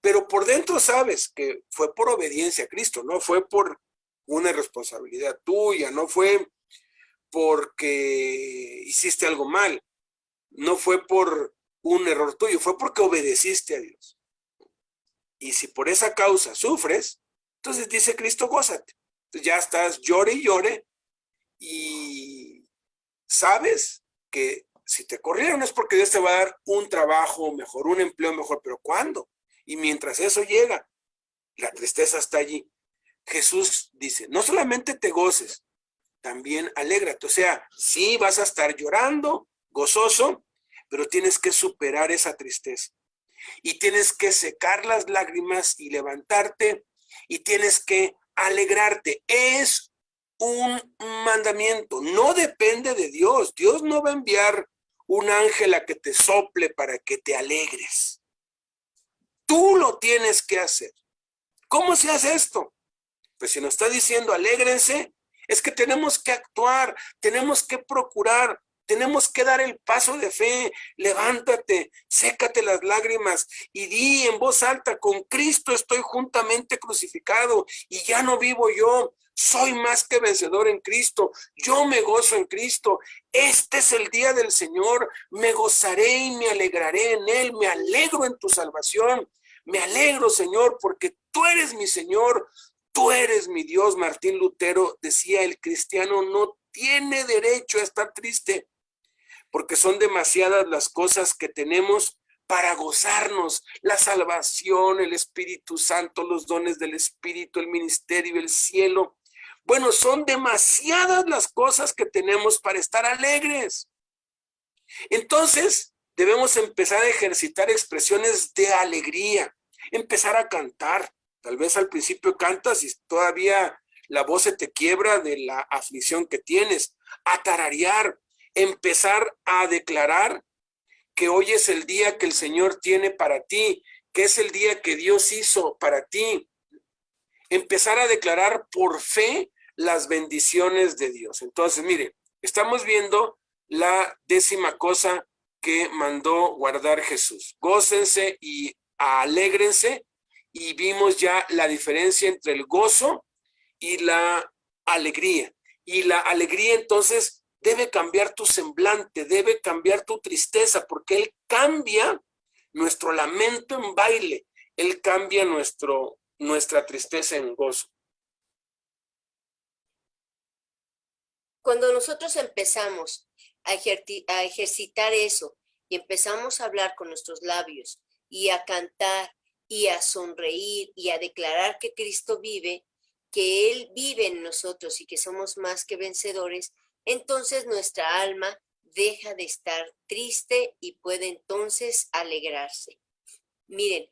Pero por dentro sabes que fue por obediencia a Cristo, no fue por una responsabilidad tuya, no fue porque hiciste algo mal, no fue por un error tuyo, fue porque obedeciste a Dios. Y si por esa causa sufres, entonces dice Cristo, gózate. Entonces ya estás llore y llore y sabes que si te corrieron es porque Dios te va a dar un trabajo mejor, un empleo mejor, pero ¿cuándo? Y mientras eso llega, la tristeza está allí. Jesús dice, no solamente te goces, también alégrate. O sea, sí vas a estar llorando, gozoso, pero tienes que superar esa tristeza. Y tienes que secar las lágrimas y levantarte y tienes que alegrarte. Es un mandamiento, no depende de Dios. Dios no va a enviar un ángel a que te sople para que te alegres. Tú lo tienes que hacer. ¿Cómo se hace esto? Pues si nos está diciendo alégrense, es que tenemos que actuar, tenemos que procurar, tenemos que dar el paso de fe. Levántate, sécate las lágrimas y di en voz alta, con Cristo estoy juntamente crucificado y ya no vivo yo, soy más que vencedor en Cristo, yo me gozo en Cristo. Este es el día del Señor, me gozaré y me alegraré en Él, me alegro en tu salvación, me alegro, Señor, porque tú eres mi Señor. Tú eres mi Dios. Martín Lutero decía, el cristiano no tiene derecho a estar triste porque son demasiadas las cosas que tenemos para gozarnos. La salvación, el Espíritu Santo, los dones del Espíritu, el ministerio, el cielo. Bueno, son demasiadas las cosas que tenemos para estar alegres. Entonces, debemos empezar a ejercitar expresiones de alegría, empezar a cantar. Tal vez al principio cantas y todavía la voz se te quiebra de la aflicción que tienes. A tararear, empezar a declarar que hoy es el día que el Señor tiene para ti, que es el día que Dios hizo para ti. Empezar a declarar por fe las bendiciones de Dios. Entonces, mire, estamos viendo la 10ª cosa que mandó guardar Jesús. Gócense y alégrense, y vimos ya la diferencia entre el gozo y la alegría. Y la alegría entonces debe cambiar tu semblante, debe cambiar tu tristeza, porque Él cambia nuestro lamento en baile, Él cambia nuestra tristeza en gozo. Cuando nosotros empezamos a ejercitar eso y empezamos a hablar con nuestros labios y a cantar y a sonreír y a declarar que Cristo vive, que Él vive en nosotros y que somos más que vencedores, entonces nuestra alma deja de estar triste y puede entonces alegrarse. Miren,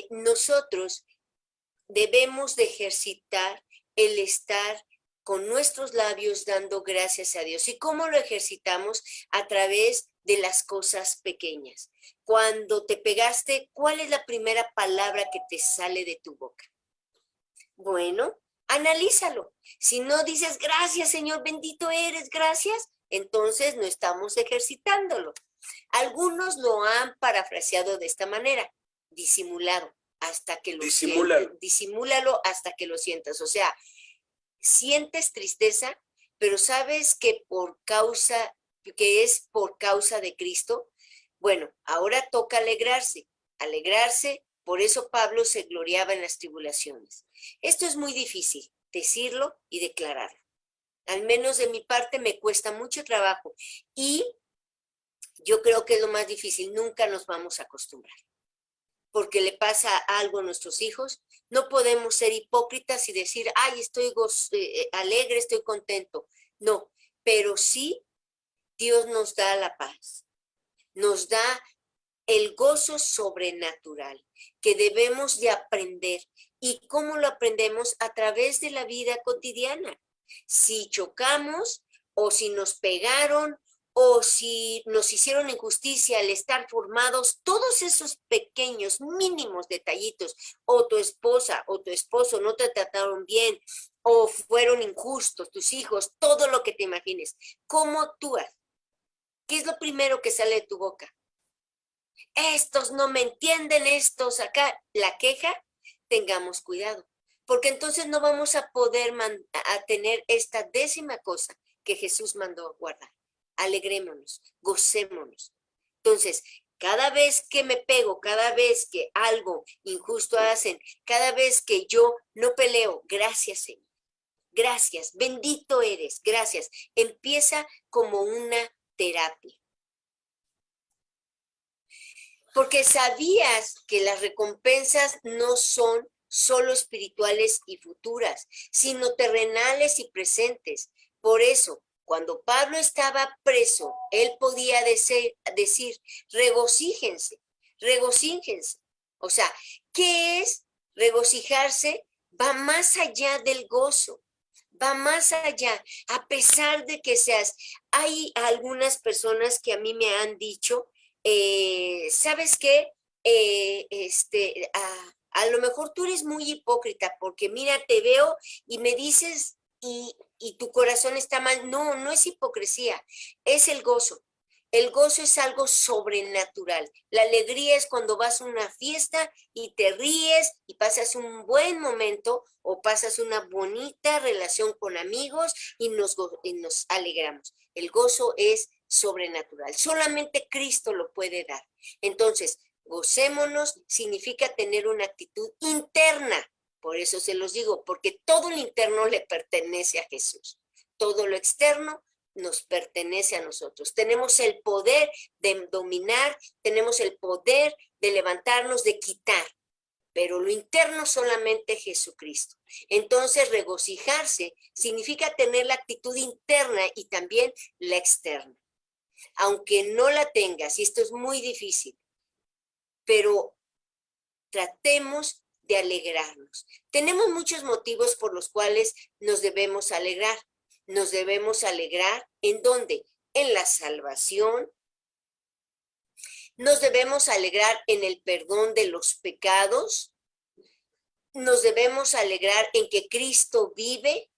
nosotros debemos de ejercitar el estar con nuestros labios dando gracias a Dios. ¿Y cómo lo ejercitamos? A través de las cosas pequeñas. Cuando te pegaste, ¿cuál es la primera palabra que te sale de tu boca? Bueno, analízalo. Si no dices gracias, Señor, bendito eres, gracias, entonces no estamos ejercitándolo. Algunos lo han parafraseado de esta manera, disimulado hasta que lo sientas. Disimúlalo hasta que lo sientas. O sea, sientes tristeza, pero sabes que es por causa de Cristo. Bueno, ahora toca alegrarse. Por eso Pablo se gloriaba en las tribulaciones. Esto es muy difícil, decirlo y declararlo. Al menos de mi parte me cuesta mucho trabajo y yo creo que es lo más difícil. Nunca nos vamos a acostumbrar. Porque le pasa algo a nuestros hijos, no podemos ser hipócritas y decir, ay, estoy alegre, estoy contento. No, pero sí Dios nos da la paz, nos da el gozo sobrenatural que debemos de aprender. ¿Y cómo lo aprendemos? A través de la vida cotidiana. Si chocamos o si nos pegaron o si nos hicieron injusticia al estar formados, todos esos pequeños, mínimos detallitos, o tu esposa o tu esposo no te trataron bien, o fueron injustos tus hijos, todo lo que te imagines. ¿Cómo actúas? ¿Qué es lo primero que sale de tu boca? Estos no me entienden, estos acá. La queja, tengamos cuidado, porque entonces no vamos a poder a tener esta 10ª cosa que Jesús mandó guardar. Alegrémonos, gocémonos. Entonces, cada vez que me pego, cada vez que algo injusto hacen, cada vez que yo no peleo, gracias, Señor. Gracias, bendito eres, gracias. Empieza como una terapia. Porque sabías que las recompensas no son solo espirituales y futuras, sino terrenales y presentes. Por eso, cuando Pablo estaba preso, él podía decir, regocíjense, regocíjense. O sea, ¿qué es regocijarse? Va más allá del gozo, va más allá, a pesar de que hay algunas personas que a mí me han dicho, ¿sabes qué? A lo mejor tú eres muy hipócrita porque mira, te veo y me dices y tu corazón está mal. No, no es hipocresía, es el gozo. El gozo es algo sobrenatural. La alegría es cuando vas a una fiesta y te ríes y pasas un buen momento o pasas una bonita relación con amigos y nos alegramos. El gozo es sobrenatural. Solamente Cristo lo puede dar. Entonces, gocémonos significa tener una actitud interna. Por eso se los digo, porque todo lo interno le pertenece a Jesús. Todo lo externo nos pertenece a nosotros. Tenemos el poder de dominar, tenemos el poder de levantarnos, de quitar, pero lo interno solamente Jesucristo. Entonces, regocijarse significa tener la actitud interna y también la externa. Aunque no la tengas, y esto es muy difícil, pero tratemos de alegrarnos. Tenemos muchos motivos por los cuales nos debemos alegrar. Nos debemos alegrar ¿en dónde? En la salvación. Nos debemos alegrar en el perdón de los pecados. Nos debemos alegrar en que Cristo vive.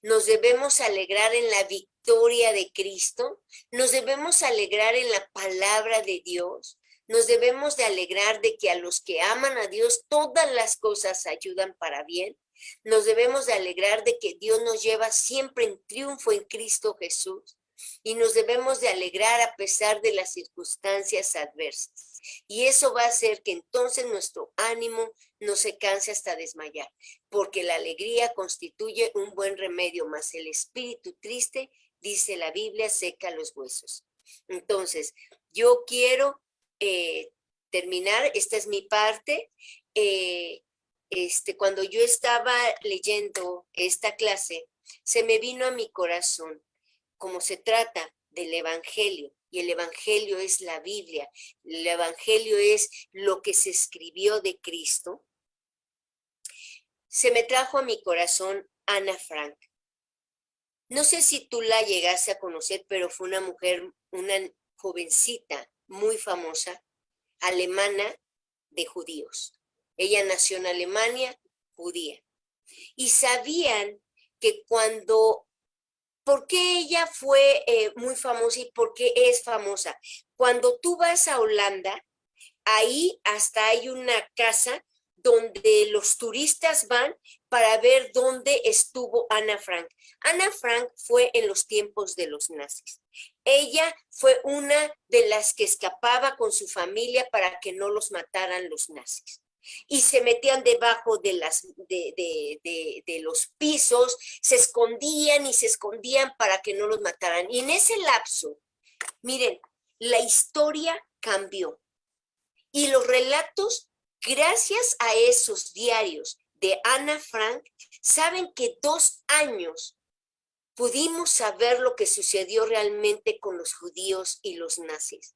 Nos debemos alegrar en la victoria victoria de Cristo, nos debemos alegrar en la palabra de Dios, nos debemos de alegrar de que a los que aman a Dios todas las cosas ayudan para bien, nos debemos de alegrar de que Dios nos lleva siempre en triunfo en Cristo Jesús y nos debemos de alegrar a pesar de las circunstancias adversas. Y eso va a hacer que entonces nuestro ánimo no se canse hasta desmayar, porque la alegría constituye un buen remedio, mas el espíritu triste, dice la Biblia, seca los huesos. Entonces, yo quiero terminar, esta es mi parte. Cuando yo estaba leyendo esta clase, se me vino a mi corazón, como se trata del Evangelio, y el Evangelio es la Biblia, el Evangelio es lo que se escribió de Cristo, se me trajo a mi corazón Ana Frank. No sé si tú la llegaste a conocer, pero fue una mujer, una jovencita muy famosa, alemana de judíos. Ella nació en Alemania, judía. Y sabían que ¿por qué ella fue muy famosa y por qué es famosa? Cuando tú vas a Holanda, ahí hasta hay una casa donde los turistas van para ver dónde estuvo Ana Frank. Ana Frank fue en los tiempos de los nazis. Ella fue una de las que escapaba con su familia para que no los mataran los nazis. Y se metían debajo de los pisos, se escondían y se escondían para que no los mataran. Y en ese lapso, miren, la historia cambió. Y los relatos, gracias a esos diarios de Ana Frank, saben que 2 años pudimos saber lo que sucedió realmente con los judíos y los nazis.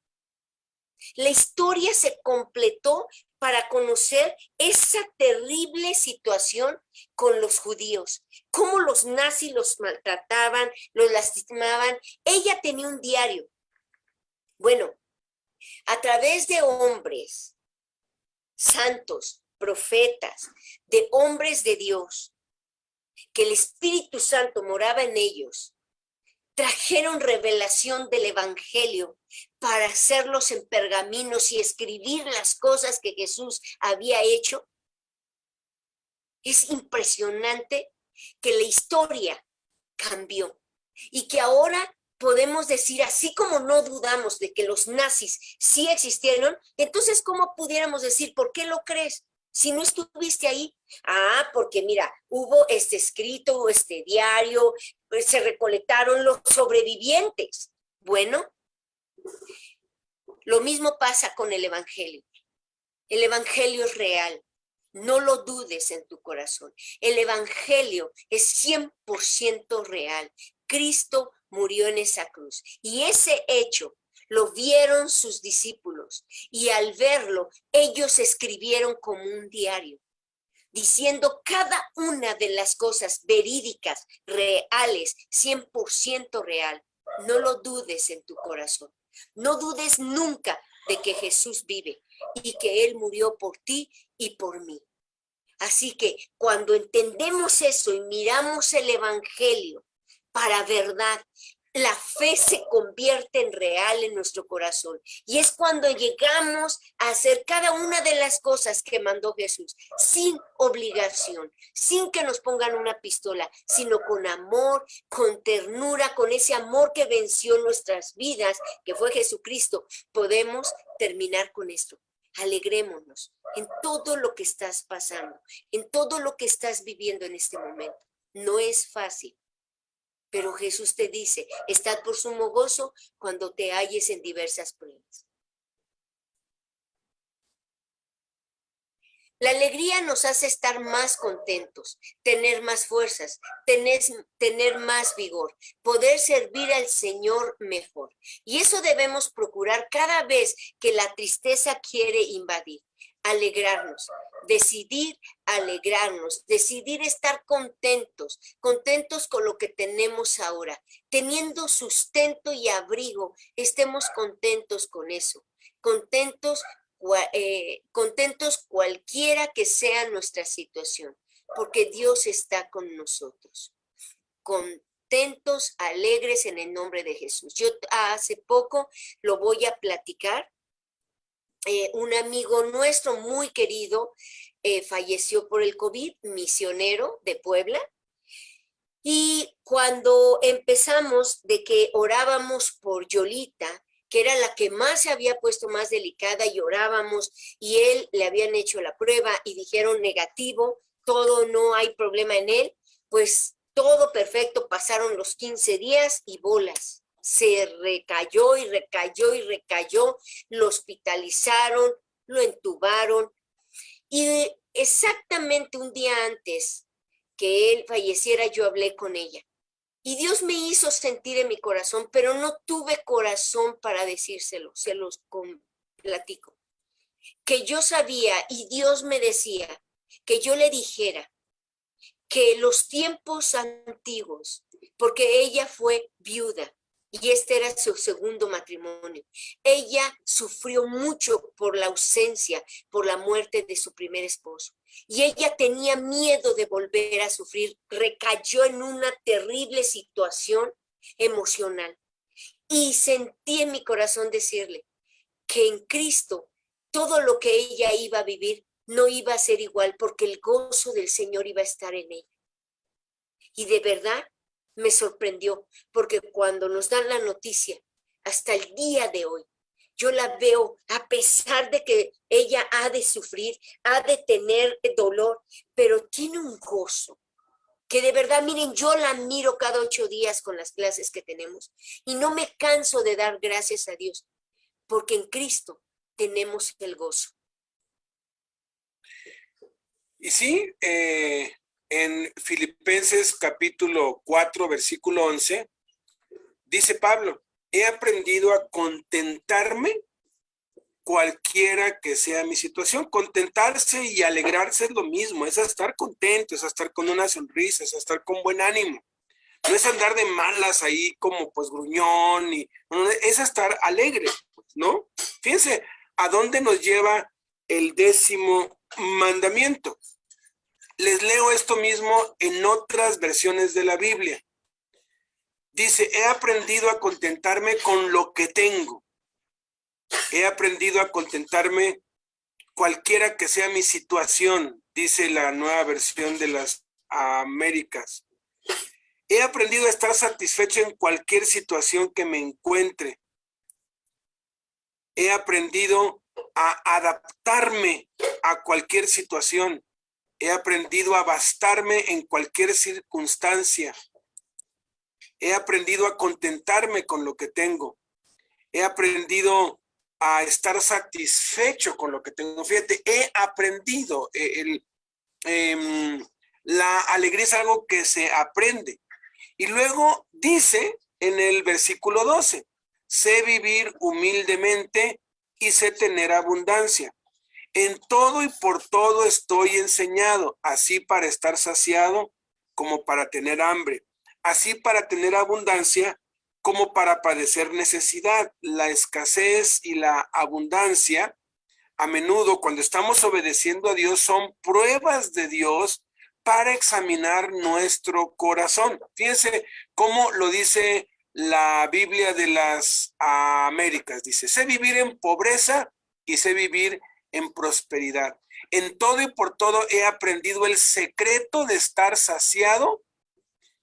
La historia se completó para conocer esa terrible situación con los judíos, cómo los nazis los maltrataban, los lastimaban. Ella tenía un diario. Bueno, a través de hombres santos, profetas, de hombres de Dios, que el Espíritu Santo moraba en ellos, trajeron revelación del Evangelio para hacerlos en pergaminos y escribir las cosas que Jesús había hecho. Es impresionante que la historia cambió y que ahora podemos decir, así como no dudamos de que los nazis sí existieron, entonces ¿cómo pudiéramos decir, por qué lo crees? Si no estuviste ahí. Porque mira, hubo este escrito, este diario, se recolectaron los sobrevivientes. Bueno, lo mismo pasa con el Evangelio. El Evangelio es real. No lo dudes en tu corazón. El Evangelio es 100% real. Cristo murió en esa cruz. Y ese hecho lo vieron sus discípulos. Y al verlo, ellos escribieron como un diario, diciendo cada una de las cosas verídicas, reales, 100% real. No lo dudes en tu corazón. No dudes nunca de que Jesús vive y que Él murió por ti y por mí. Así que cuando entendemos eso y miramos el Evangelio para verdad, la fe se convierte en real en nuestro corazón. Y es cuando llegamos a hacer cada una de las cosas que mandó Jesús, sin obligación, sin que nos pongan una pistola, sino con amor, con ternura, con ese amor que venció nuestras vidas, que fue Jesucristo. Podemos terminar con esto. Alegrémonos en todo lo que estás pasando, en todo lo que estás viviendo en este momento. No es fácil. Pero Jesús te dice, estad por sumo gozo cuando te halles en diversas pruebas. La alegría nos hace estar más contentos, tener más fuerzas, tener más vigor, poder servir al Señor mejor. Y eso debemos procurar cada vez que la tristeza quiere invadir. Alegrarnos, decidir alegrarnos, decidir estar contentos con lo que tenemos ahora, teniendo sustento y abrigo, estemos contentos con eso, contentos cualquiera que sea nuestra situación, porque Dios está con nosotros. contentos, alegres en el nombre de Jesús. Yo hace poco lo voy a platicar. Un amigo nuestro muy querido falleció por el COVID, misionero de Puebla. Y cuando empezamos de que orábamos por Yolita, que era la que más se había puesto más delicada, y orábamos, y él le habían hecho la prueba y dijeron negativo, todo, no hay problema en él, pues todo perfecto, pasaron los 15 días y bolas. Se recayó y recayó y recayó, lo hospitalizaron, lo entubaron, y exactamente un día antes que él falleciera, yo hablé con ella. Y Dios me hizo sentir en mi corazón, pero no tuve corazón para decírselo, se los platico. Que yo sabía y Dios me decía que yo le dijera que los tiempos antiguos, porque ella fue viuda y este era su segundo matrimonio, ella sufrió mucho por la ausencia, por la muerte de su primer esposo. Y ella tenía miedo de volver a sufrir, recayó en una terrible situación emocional. Y sentí en mi corazón decirle que en Cristo todo lo que ella iba a vivir no iba a ser igual, porque el gozo del Señor iba a estar en ella. Y de verdad me sorprendió, porque cuando nos dan la noticia, hasta el día de hoy, yo la veo, a pesar de que ella ha de sufrir, ha de tener dolor, pero tiene un gozo que de verdad, miren, yo la miro cada 8 días con las clases que tenemos y no me canso de dar gracias a Dios, porque en Cristo tenemos el gozo. Y sí, en Filipenses capítulo 4, versículo 11, dice Pablo, he aprendido a contentarme cualquiera que sea mi situación. Contentarse y alegrarse es lo mismo, es estar contento, es estar con una sonrisa, es estar con buen ánimo. No es andar de malas ahí como pues gruñón, es estar alegre, ¿no? Fíjense a dónde nos lleva el 10º mandamiento. Les leo esto mismo en otras versiones de la Biblia. Dice, he aprendido a contentarme con lo que tengo. He aprendido a contentarme cualquiera que sea mi situación, dice la nueva versión de las Américas. He aprendido a estar satisfecho en cualquier situación que me encuentre. He aprendido a adaptarme a cualquier situación. He aprendido a bastarme en cualquier circunstancia. He aprendido a contentarme con lo que tengo. He aprendido a estar satisfecho con lo que tengo. Fíjate, he aprendido. La alegría es algo que se aprende. Y luego dice en el versículo 12, sé vivir humildemente y sé tener abundancia. En todo y por todo estoy enseñado, así para estar saciado como para tener hambre, así para tener abundancia como para padecer necesidad. La escasez y la abundancia, a menudo cuando estamos obedeciendo a Dios, son pruebas de Dios para examinar nuestro corazón. Fíjense cómo lo dice la Biblia de las Américas. Dice, sé vivir en pobreza y sé vivir en prosperidad. En todo y por todo he aprendido el secreto de estar saciado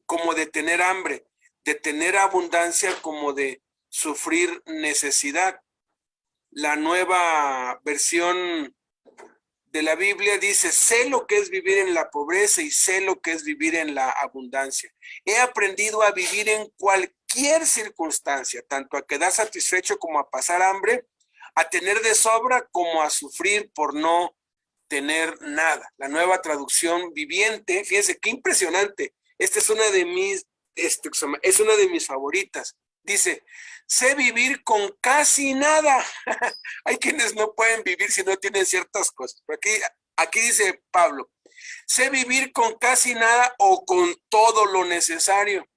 como de tener hambre, de tener abundancia como de sufrir necesidad. La nueva versión de la Biblia dice, sé lo que es vivir en la pobreza y sé lo que es vivir en la abundancia. He aprendido a vivir en cualquier circunstancia, tanto a quedar satisfecho como a pasar hambre, a tener de sobra como a sufrir por no tener nada. La nueva traducción viviente, fíjense qué impresionante. Esta es una de mis favoritas. Dice, sé vivir con casi nada. Hay quienes no pueden vivir si no tienen ciertas cosas. Pero aquí dice Pablo, sé vivir con casi nada o con todo lo necesario.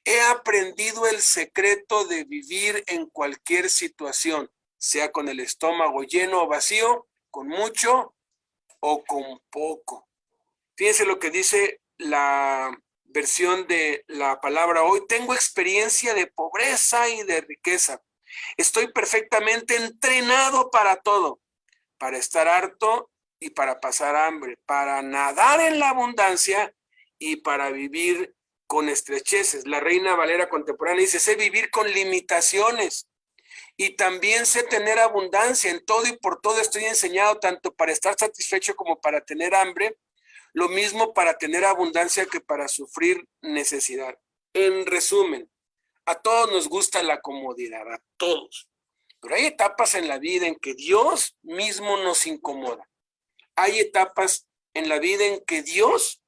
He aprendido el secreto de vivir en cualquier situación, sea con el estómago lleno o vacío, con mucho o con poco. Fíjense lo que dice la versión de la palabra hoy, tengo experiencia de pobreza y de riqueza. Estoy perfectamente entrenado para todo, para estar harto y para pasar hambre, para nadar en la abundancia y para vivir con estrecheces. La Reina Valera contemporánea dice, sé vivir con limitaciones y también sé tener abundancia. En todo y por todo estoy enseñado, tanto para estar satisfecho como para tener hambre, lo mismo para tener abundancia que para sufrir necesidad. En resumen, a todos nos gusta la comodidad, a todos. Pero hay etapas en la vida en que Dios mismo nos incomoda. Hay etapas en la vida en que Dios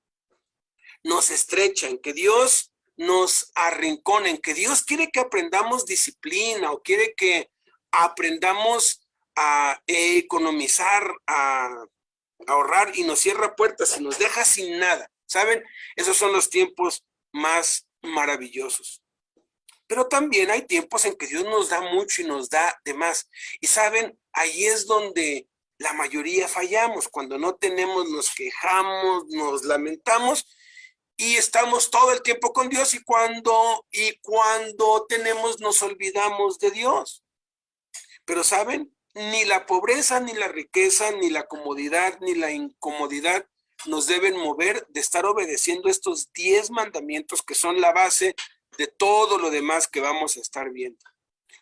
nos estrecha, en que Dios nos arrincona, en que Dios quiere que aprendamos disciplina o quiere que aprendamos a economizar, a ahorrar y nos cierra puertas y nos deja sin nada. ¿Saben? Esos son los tiempos más maravillosos. Pero también hay tiempos en que Dios nos da mucho y nos da de más. Y saben, ahí es donde la mayoría fallamos. Cuando no tenemos, nos quejamos, nos lamentamos y estamos todo el tiempo con Dios y cuando tenemos, nos olvidamos de Dios. Pero ¿saben? Ni la pobreza, ni la riqueza, ni la comodidad, ni la incomodidad nos deben mover de estar obedeciendo estos 10 mandamientos que son la base de todo lo demás que vamos a estar viendo.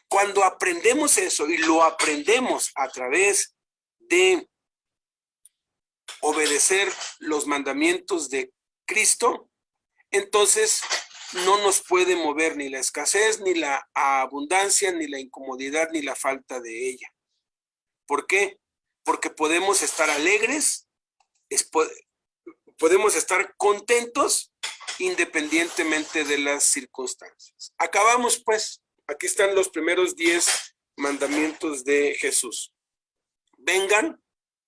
Cuando aprendemos eso y lo aprendemos a través de obedecer los mandamientos de Cristo, entonces no nos puede mover ni la escasez, ni la abundancia, ni la incomodidad, ni la falta de ella. ¿Por qué? Porque podemos estar alegres, podemos estar contentos independientemente de las circunstancias. Acabamos pues, aquí están los primeros 10 mandamientos de Jesús. Vengan,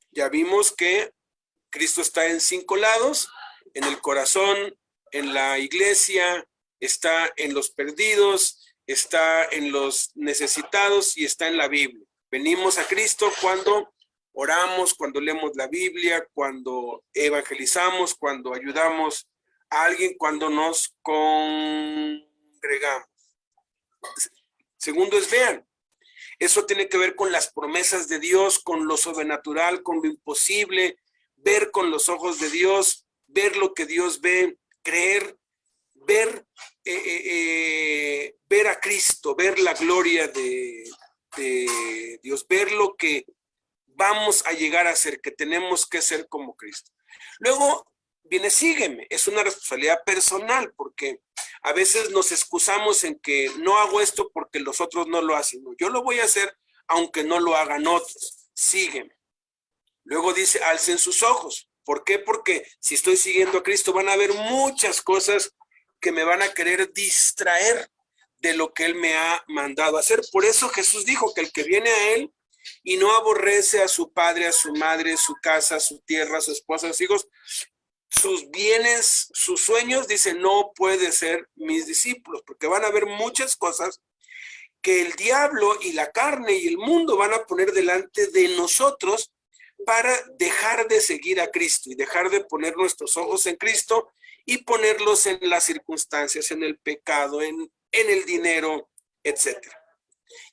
ya vimos que Cristo está en 5 lados, en el corazón, en la iglesia, está en los perdidos, está en los necesitados y está en la Biblia. Venimos a Cristo cuando oramos, cuando leemos la Biblia, cuando evangelizamos, cuando ayudamos a alguien, cuando nos congregamos. Segundo es, vean, eso tiene que ver con las promesas de Dios, con lo sobrenatural, con lo imposible, ver con los ojos de Dios, ver lo que Dios ve, creer, ver a Cristo, ver la gloria de Dios, ver lo que vamos a llegar a ser, que tenemos que ser como Cristo. Luego viene sígueme, es una responsabilidad personal, porque a veces nos excusamos en que no hago esto porque los otros no lo hacen. No, yo lo voy a hacer aunque no lo hagan otros, sígueme. Luego dice, alcen sus ojos. ¿Por qué? Porque si estoy siguiendo a Cristo van a haber muchas cosas que me van a querer distraer de lo que Él me ha mandado a hacer. Por eso Jesús dijo que el que viene a Él y no aborrece a su padre, a su madre, su casa, su tierra, su esposa, sus hijos, sus bienes, sus sueños, dice, no puede ser mis discípulos, porque van a haber muchas cosas que el diablo y la carne y el mundo van a poner delante de nosotros para dejar de seguir a Cristo y dejar de poner nuestros ojos en Cristo y ponerlos en las circunstancias, en el pecado, en el dinero, etcétera.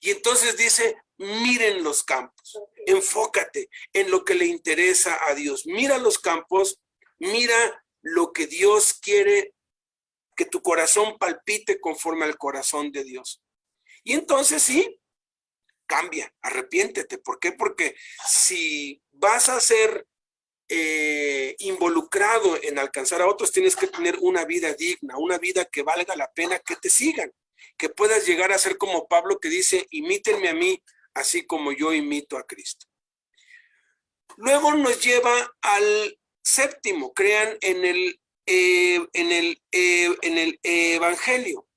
Y entonces dice, miren los campos, enfócate en lo que le interesa a Dios. Mira los campos, mira lo que Dios quiere, que tu corazón palpite conforme al corazón de Dios. Y entonces sí, cambia, arrepiéntete. ¿Por qué? Porque si vas a ser involucrado en alcanzar a otros, tienes que tener una vida digna, una vida que valga la pena que te sigan, que puedas llegar a ser como Pablo que dice, imítenme a mí, así como yo imito a Cristo. Luego nos lleva al séptimo, crean en el evangelio,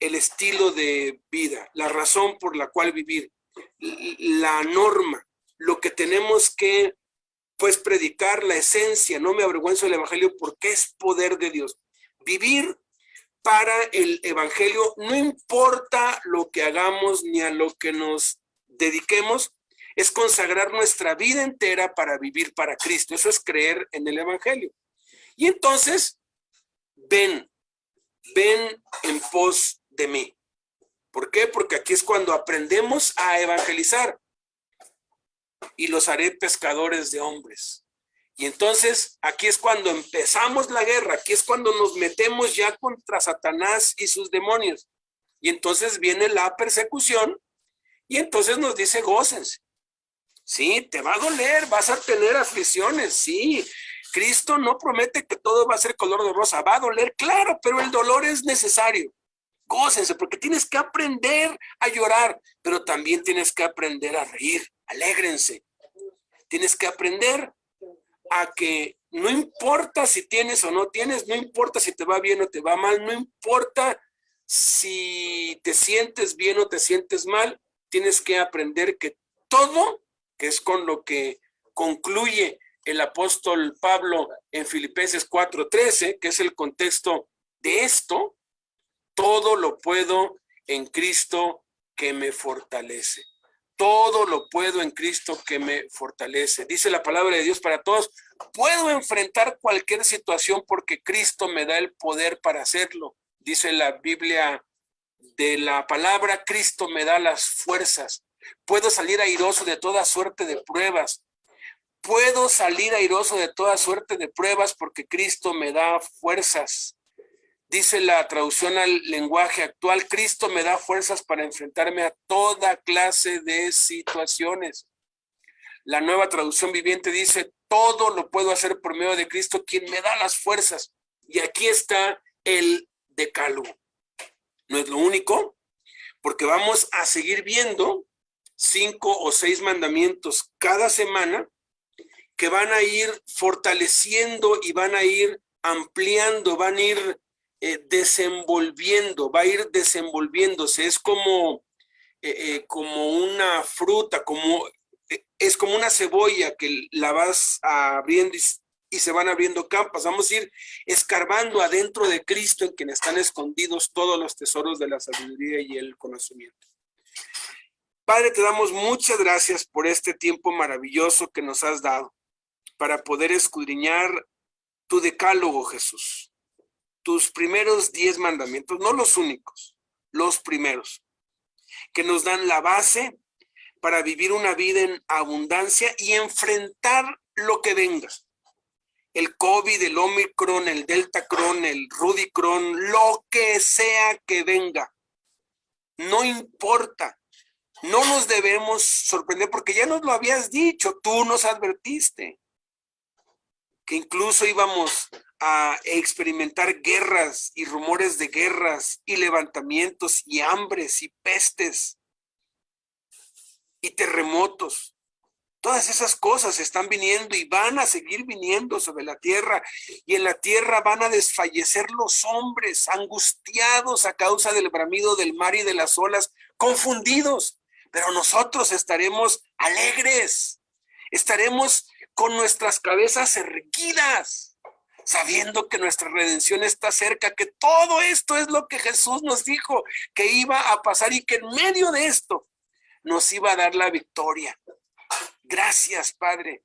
el estilo de vida, la razón por la cual vivir, la norma, lo que tenemos que pues predicar, la esencia. No me avergüenzo del evangelio porque es poder de Dios. Vivir para el evangelio, no importa lo que hagamos ni a lo que nos dediquemos, es consagrar nuestra vida entera para vivir para Cristo. Eso es creer en el evangelio. Y entonces ven en pos de mí. ¿Por qué? Porque aquí es cuando aprendemos a evangelizar. Y los haré pescadores de hombres. Y entonces aquí es cuando empezamos la guerra, aquí es cuando nos metemos ya contra Satanás y sus demonios. Y entonces viene la persecución y entonces nos dice gócense. Sí, te va a doler, vas a tener aflicciones, sí. Cristo no promete que todo va a ser color de rosa, va a doler, claro, pero el dolor es necesario. Gócense, porque tienes que aprender a llorar, pero también tienes que aprender a reír, alégrense. Tienes que aprender a que no importa si tienes o no tienes, no importa si te va bien o te va mal, no importa si te sientes bien o te sientes mal, tienes que aprender que todo, que es con lo que concluye el apóstol Pablo en Filipenses 4:13, que es el contexto de esto, todo lo puedo en Cristo que me fortalece. Todo lo puedo en Cristo que me fortalece. Dice la palabra de Dios para todos, puedo enfrentar cualquier situación porque Cristo me da el poder para hacerlo. Dice la Biblia de la palabra, Cristo me da las fuerzas. Puedo salir airoso de toda suerte de pruebas. Puedo salir airoso de toda suerte de pruebas porque Cristo me da fuerzas. Dice la traducción al lenguaje actual, Cristo me da fuerzas para enfrentarme a toda clase de situaciones. La nueva traducción viviente dice, todo lo puedo hacer por medio de Cristo, quien me da las fuerzas. Y aquí está el decálogo. No es lo único, porque vamos a seguir viendo 5 o 6 mandamientos cada semana que van a ir fortaleciendo y van a ir ampliando, van a ir desenvolviendo, va a ir desenvolviéndose. Es como una fruta, es como una cebolla que la vas abriendo y se van abriendo capas. Vamos a ir escarbando adentro de Cristo, en quien están escondidos todos los tesoros de la sabiduría y el conocimiento. Padre, te damos muchas gracias por este tiempo maravilloso que nos has dado para poder escudriñar tu decálogo, Jesús. Tus primeros 10 mandamientos, no los únicos, los primeros, que nos dan la base para vivir una vida en abundancia y enfrentar lo que venga. El COVID, el Omicron, el Deltacron, el Rudicron, lo que sea que venga. No importa. No nos debemos sorprender porque ya nos lo habías dicho, tú nos advertiste que incluso íbamos a experimentar guerras y rumores de guerras y levantamientos y hambres y pestes y terremotos. Todas esas cosas están viniendo y van a seguir viniendo sobre la tierra, y en la tierra van a desfallecer los hombres angustiados a causa del bramido del mar y de las olas, confundidos, pero nosotros estaremos alegres, estaremos con nuestras cabezas erguidas, sabiendo que nuestra redención está cerca, que todo esto es lo que Jesús nos dijo que iba a pasar y que en medio de esto nos iba a dar la victoria. Gracias, Padre.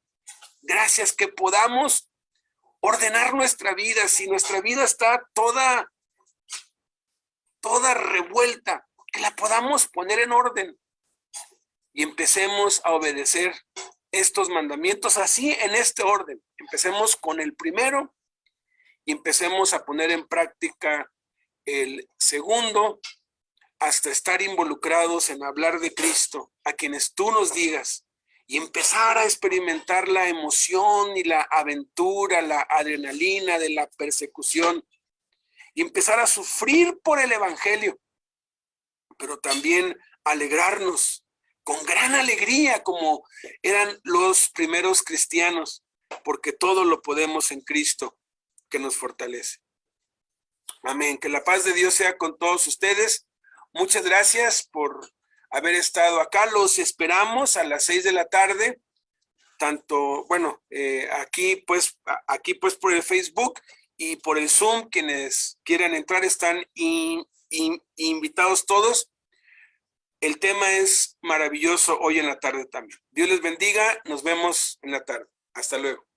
Gracias que podamos ordenar nuestra vida. Si nuestra vida está toda revuelta, que la podamos poner en orden y empecemos a obedecer estos mandamientos así, en este orden. Empecemos con el primero y empecemos a poner en práctica el segundo, hasta estar involucrados en hablar de Cristo a quienes tú nos digas, y empezar a experimentar la emoción y la aventura, la adrenalina de la persecución, y empezar a sufrir por el evangelio, pero también alegrarnos con gran alegría como eran los primeros cristianos, porque todo lo podemos en Cristo que nos fortalece. Amén. Que la paz de Dios sea con todos ustedes. Muchas gracias por haber estado acá. Los esperamos a las 6 de la tarde, tanto, bueno, aquí pues por el Facebook y por el Zoom. Quienes quieran entrar están invitados todos. El tema es maravilloso hoy en la tarde también. Dios les bendiga. Nos vemos en la tarde. Hasta luego.